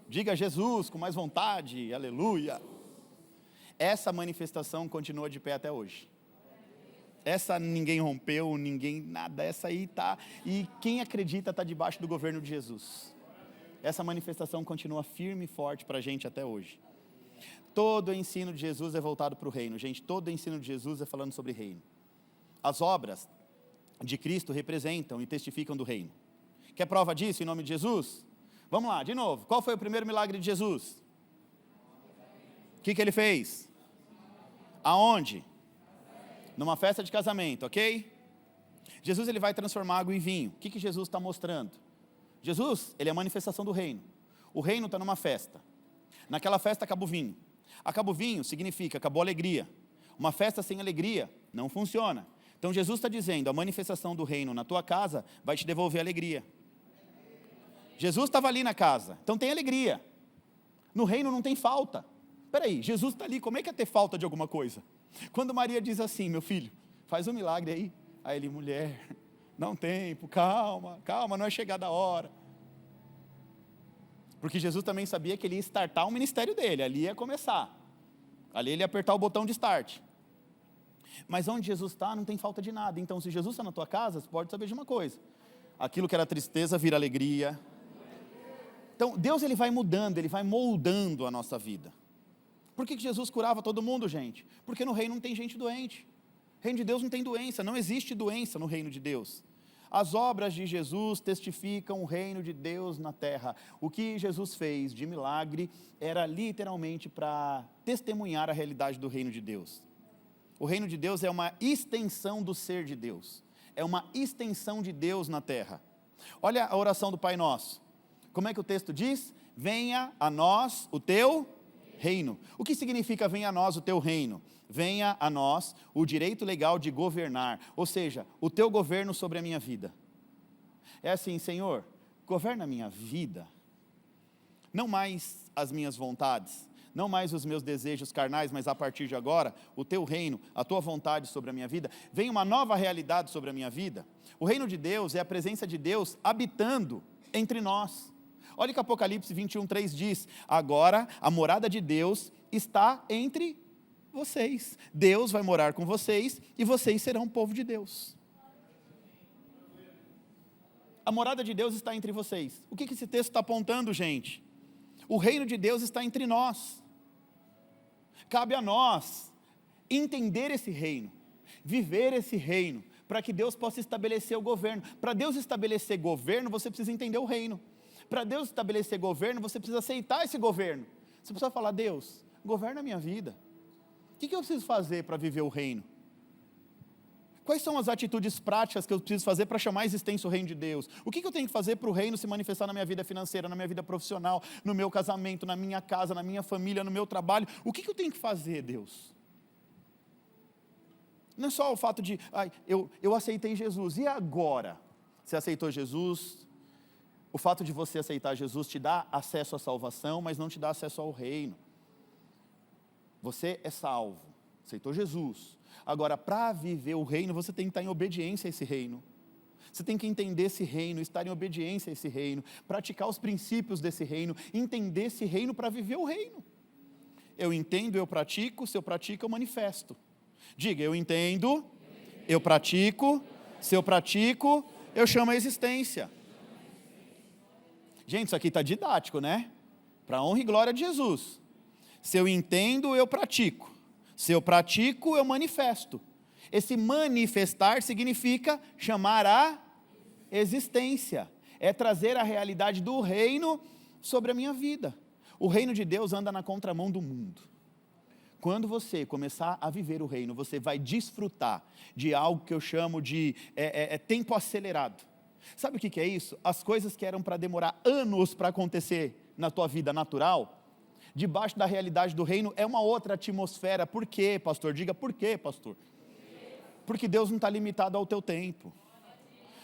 Diga Jesus com mais vontade, aleluia. Essa manifestação continua de pé até hoje. Essa ninguém rompeu, nada, essa aí está, e quem acredita está debaixo do governo de Jesus. Essa manifestação continua firme e forte para a gente até hoje. Todo o ensino de Jesus é voltado para o reino, gente, todo o ensino de Jesus é falando sobre reino. As obras de Cristo representam e testificam do reino. Quer prova disso em nome de Jesus? Vamos lá, de novo. Qual foi o primeiro milagre de Jesus? O que ele fez? Aonde? Numa festa de casamento, ok? Jesus ele vai transformar água em vinho. O que Jesus está mostrando? Jesus, ele é a manifestação do reino. O reino está numa festa. Naquela festa acaba o vinho. Acaba o vinho significa acabou a alegria. Uma festa sem alegria não funciona. Então Jesus está dizendo, a manifestação do reino na tua casa vai te devolver alegria. Jesus estava ali na casa, então tem alegria. No reino não tem falta. Espera aí, Jesus está ali, como é que é ter falta de alguma coisa? Quando Maria diz assim, meu filho, faz um milagre aí. Aí ele, mulher, não tempo, calma, não é chegada a hora. Porque Jesus também sabia que ele ia startar o ministério dele, ali ia começar. Ali ele ia apertar o botão de start. Mas onde Jesus está, não tem falta de nada. Então, se Jesus está na tua casa, você pode saber de uma coisa. Aquilo que era tristeza vira alegria. Então, Deus ele vai mudando, ele vai moldando a nossa vida. Por que Jesus curava todo mundo, gente? Porque no reino não tem gente doente. O reino de Deus não tem doença, não existe doença no reino de Deus. As obras de Jesus testificam o reino de Deus na terra. O que Jesus fez de milagre era literalmente para testemunhar a realidade do reino de Deus. O reino de Deus é uma extensão do ser de Deus. É uma extensão de Deus na terra. Olha a oração do Pai Nosso. Como é que o texto diz? Venha a nós o teu reino. O que significa venha a nós o teu reino? Venha a nós o direito legal de governar, ou seja, o teu governo sobre a minha vida. É assim, Senhor, governa a minha vida, não mais as minhas vontades, não mais os meus desejos carnais, mas a partir de agora, o teu reino, a tua vontade sobre a minha vida, vem uma nova realidade sobre a minha vida. O reino de Deus é a presença de Deus habitando entre nós. Olha o que Apocalipse 21:3 diz, agora a morada de Deus está entre vocês. Deus vai morar com vocês e vocês serão o povo de Deus. A morada de Deus está entre vocês. O que esse texto está apontando, gente? O reino de Deus está entre nós. Cabe a nós entender esse reino, viver esse reino, para que Deus possa estabelecer o governo. Para Deus estabelecer governo, você precisa entender o reino. Para Deus estabelecer governo, você precisa aceitar esse governo. Você precisa falar, Deus, governa a minha vida. O que eu preciso fazer para viver o reino? Quais são as atitudes práticas que eu preciso fazer para chamar a existência o reino de Deus? O que eu tenho que fazer para o reino se manifestar na minha vida financeira, na minha vida profissional, no meu casamento, na minha casa, na minha família, no meu trabalho? O que eu tenho que fazer, Deus? Não é só o fato de, eu aceitei Jesus, e agora? Você aceitou Jesus, o fato de você aceitar Jesus te dá acesso à salvação, mas não te dá acesso ao reino. Você é salvo, aceitou Jesus. Agora, para viver o reino, você tem que estar em obediência a esse reino. Você tem que entender esse reino, estar em obediência a esse reino, praticar os princípios desse reino, entender esse reino para viver o reino. Eu entendo, eu pratico, se eu pratico, eu manifesto. Diga, eu entendo, eu pratico, se eu pratico, eu chamo a existência. Gente, isso aqui está didático, né? Para a honra e glória de Jesus. Se eu entendo, eu pratico. Se eu pratico, eu manifesto. Esse manifestar significa chamar a existência. É trazer a realidade do reino sobre a minha vida. O reino de Deus anda na contramão do mundo. Quando você começar a viver o reino, você vai desfrutar de algo que eu chamo de tempo acelerado. Sabe o que é isso? As coisas que eram para demorar anos para acontecer na tua vida natural, debaixo da realidade do reino, é uma outra atmosfera. Por quê, pastor? Diga, por quê, pastor? Porque Deus não está limitado ao teu tempo.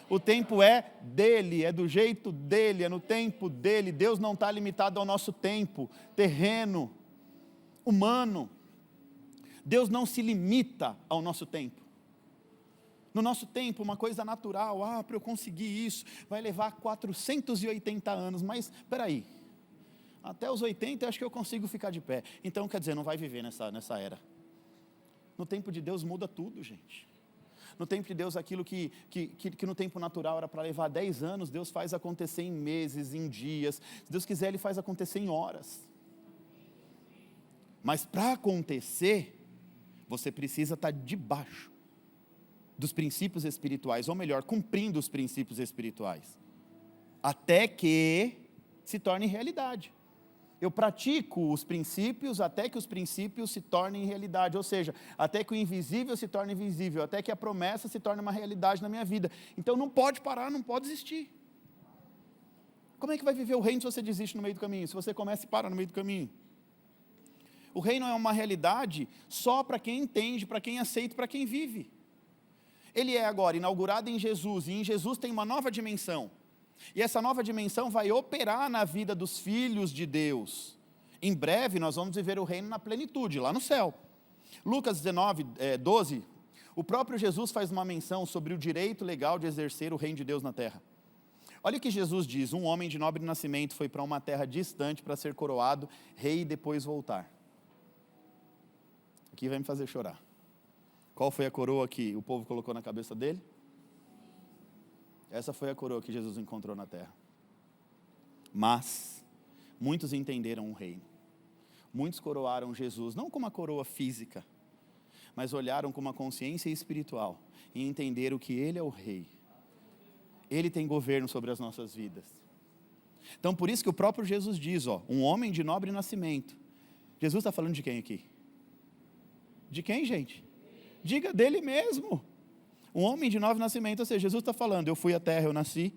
O tempo é dele, é do jeito dele, é no tempo dele. Deus não está limitado ao nosso tempo terreno, humano. Deus não se limita ao nosso tempo. No nosso tempo, uma coisa natural, para eu conseguir isso, vai levar 480 anos, mas, espera aí, até os 80 eu acho que eu consigo ficar de pé. Então, quer dizer, não vai viver nessa era. No tempo de Deus muda tudo, gente. No tempo de Deus, aquilo que no tempo natural era para levar 10 anos, Deus faz acontecer em meses, em dias. Se Deus quiser, Ele faz acontecer em horas. Mas para acontecer, você precisa estar debaixo dos princípios espirituais, ou melhor, cumprindo os princípios espirituais, até que se torne realidade. Eu pratico os princípios até que os princípios se tornem realidade, ou seja, até que o invisível se torne visível, até que a promessa se torne uma realidade na minha vida. Então não pode parar, não pode desistir. Como é que vai viver o reino se você desiste no meio do caminho? Se você começa e para no meio do caminho? O reino é uma realidade só para quem entende, para quem aceita, para quem vive. Ele é agora inaugurado em Jesus, e em Jesus tem uma nova dimensão. E essa nova dimensão vai operar na vida dos filhos de Deus. Em breve nós vamos viver o reino na plenitude, lá no céu. Lucas 19, 12, o próprio Jesus faz uma menção sobre o direito legal de exercer o reino de Deus na terra. Olha o que Jesus diz: um homem de nobre nascimento foi para uma terra distante para ser coroado rei e depois voltar. Aqui vai me fazer chorar. Qual foi a coroa que o povo colocou na cabeça dele? Essa foi a coroa que Jesus encontrou na terra. Mas muitos entenderam o reino. Muitos coroaram Jesus, não como uma coroa física, mas olharam com uma consciência espiritual e entenderam que Ele é o rei. Ele tem governo sobre as nossas vidas. Então por isso que o próprio Jesus diz, um homem de nobre nascimento. Jesus está falando de quem aqui? De quem, gente? Diga, dele mesmo. Um homem de nobre nascimento, ou seja, Jesus está falando, eu fui à terra, eu nasci,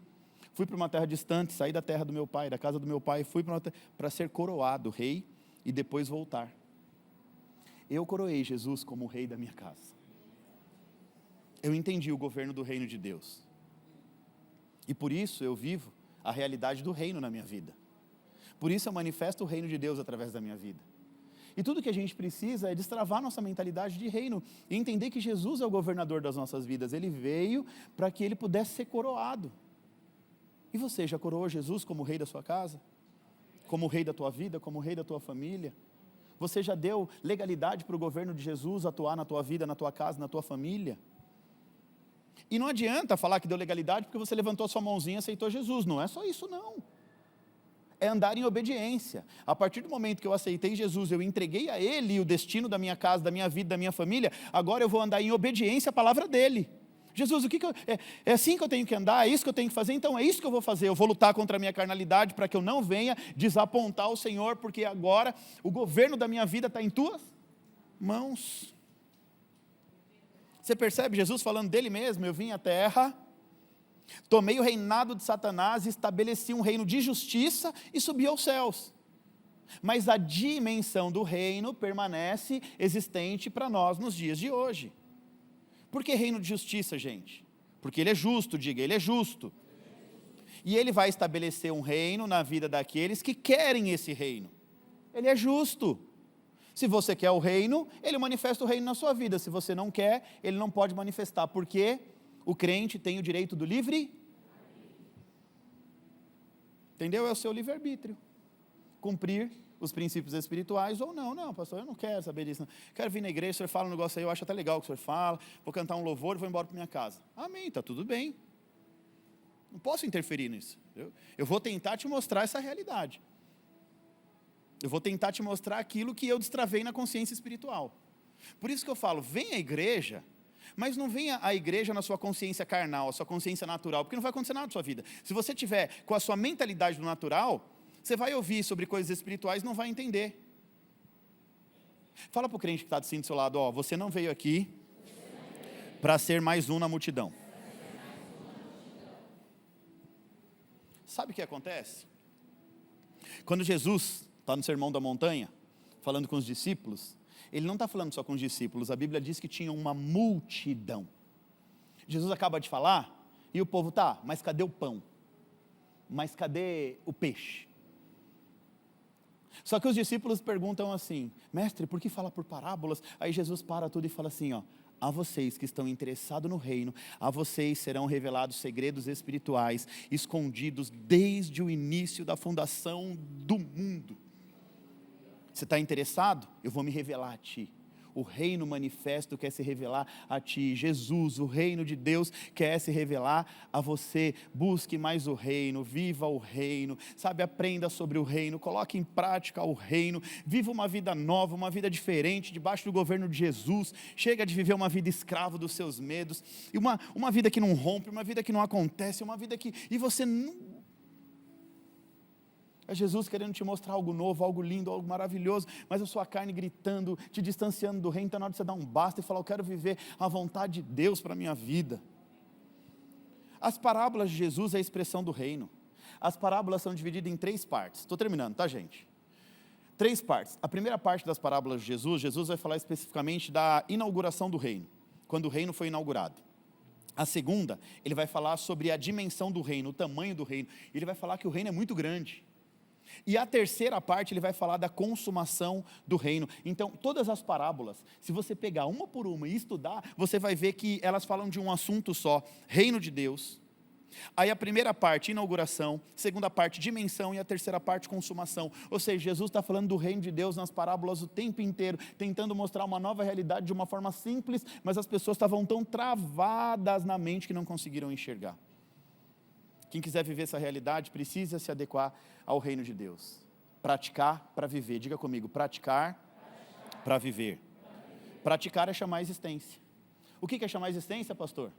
fui para uma terra distante, saí da terra do meu pai, da casa do meu pai, fui para ser coroado rei e depois voltar. Eu coroei Jesus como rei da minha casa. Eu entendi o governo do reino de Deus. E por isso eu vivo a realidade do reino na minha vida. Por isso eu manifesto o reino de Deus através da minha vida. E tudo que a gente precisa é destravar nossa mentalidade de reino e entender que Jesus é o governador das nossas vidas. Ele veio para que Ele pudesse ser coroado. E você já coroou Jesus como rei da sua casa? Como rei da tua vida? Como rei da tua família? Você já deu legalidade para o governo de Jesus atuar na tua vida, na tua casa, na tua família? E não adianta falar que deu legalidade porque você levantou a sua mãozinha e aceitou Jesus. Não é só isso, não. É andar em obediência. A partir do momento que eu aceitei Jesus, eu entreguei a Ele o destino da minha casa, da minha vida, da minha família, agora eu vou andar em obediência à palavra dEle. Jesus, é assim que eu tenho que andar, é isso que eu tenho que fazer, então é isso que eu vou fazer. Eu vou lutar contra a minha carnalidade para que eu não venha desapontar o Senhor, porque agora o governo da minha vida está em tuas mãos. Você percebe Jesus falando dele mesmo? Eu vim à terra, tomei o reinado de Satanás, estabeleci um reino de justiça e subi aos céus. Mas a dimensão do reino permanece existente para nós nos dias de hoje. Por que reino de justiça, gente? Porque ele é justo, diga, ele é justo. E ele vai estabelecer um reino na vida daqueles que querem esse reino. Ele é justo. Se você quer o reino, ele manifesta o reino na sua vida. Se você não quer, ele não pode manifestar, porque o crente tem o direito do livre. Entendeu? É o seu livre-arbítrio. Cumprir os princípios espirituais ou não. Não, pastor, eu não quero saber disso. Não. Quero vir na igreja, o senhor fala um negócio aí, eu acho até legal o que o senhor fala, vou cantar um louvor e vou embora para minha casa. Amém, está tudo bem. Não posso interferir nisso. Eu vou tentar te mostrar essa realidade. Eu vou tentar te mostrar aquilo que eu destravei na consciência espiritual. Por isso que eu falo, vem à igreja, mas não venha à igreja na sua consciência carnal, a sua consciência natural, porque não vai acontecer nada na sua vida. Se você tiver com a sua mentalidade do natural, você vai ouvir sobre coisas espirituais e não vai entender. Fala para o crente que está assim do seu lado, ó, você não veio aqui para ser mais um na multidão. Sabe o que acontece? Quando Jesus está no Sermão da Montanha, falando com os discípulos, ele não está falando só com os discípulos, a Bíblia diz que tinha uma multidão. Jesus acaba de falar, e o povo, tá, mas cadê o pão? Mas cadê o peixe? Só que os discípulos perguntam assim, mestre, por que fala por parábolas? Aí Jesus para tudo e fala assim, ó, a vocês que estão interessados no reino, a vocês serão revelados segredos espirituais, escondidos desde o início da fundação do mundo. Você está interessado? Eu vou me revelar a ti. O reino manifesto quer se revelar a ti. Jesus, o reino de Deus, quer se revelar a você. Busque mais o reino, viva o reino, sabe, aprenda sobre o reino, coloque em prática o reino, viva uma vida nova, uma vida diferente, debaixo do governo de Jesus. Chega de viver uma vida escravo dos seus medos, e uma vida que não rompe, uma vida que não acontece, uma vida que... E você não... É Jesus querendo te mostrar algo novo, algo lindo, algo maravilhoso, mas a sua carne gritando, te distanciando do reino. Então na hora de você dar um basta e falar, eu quero viver a vontade de Deus para a minha vida. As parábolas de Jesus é a expressão do reino. As parábolas são divididas em 3 partes. Estou terminando, tá, gente? 3 partes. A primeira parte das parábolas de Jesus, Jesus vai falar especificamente da inauguração do reino, quando o reino foi inaugurado. A segunda, ele vai falar sobre a dimensão do reino, o tamanho do reino. Ele vai falar que o reino é muito grande. E a terceira parte, ele vai falar da consumação do reino. Então, todas as parábolas, se você pegar uma por uma e estudar, você vai ver que elas falam de um assunto só, reino de Deus. Aí a primeira parte, inauguração, segunda parte, dimensão, e a terceira parte, consumação. Ou seja, Jesus está falando do reino de Deus nas parábolas o tempo inteiro, tentando mostrar uma nova realidade de uma forma simples, mas as pessoas estavam tão travadas na mente que não conseguiram enxergar. Quem quiser viver essa realidade precisa se adequar ao reino de Deus. Praticar para viver. Diga comigo, praticar para viver. Praticar é chamar a existência. O que é chamar a existência, pastor?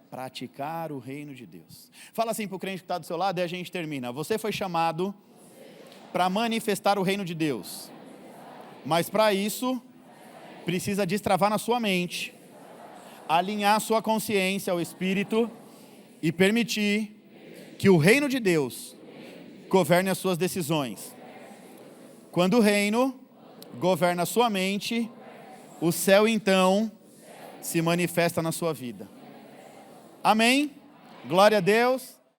Praticar o reino de Deus. Fala assim para o crente que está do seu lado e a gente termina. Você foi chamado para manifestar o reino de Deus. Mas para isso, precisa destravar na sua mente, alinhar sua consciência ao Espírito e permitir que o reino de Deus governe as suas decisões. Quando o reino governa a sua mente, o céu então se manifesta na sua vida. Amém? Glória a Deus.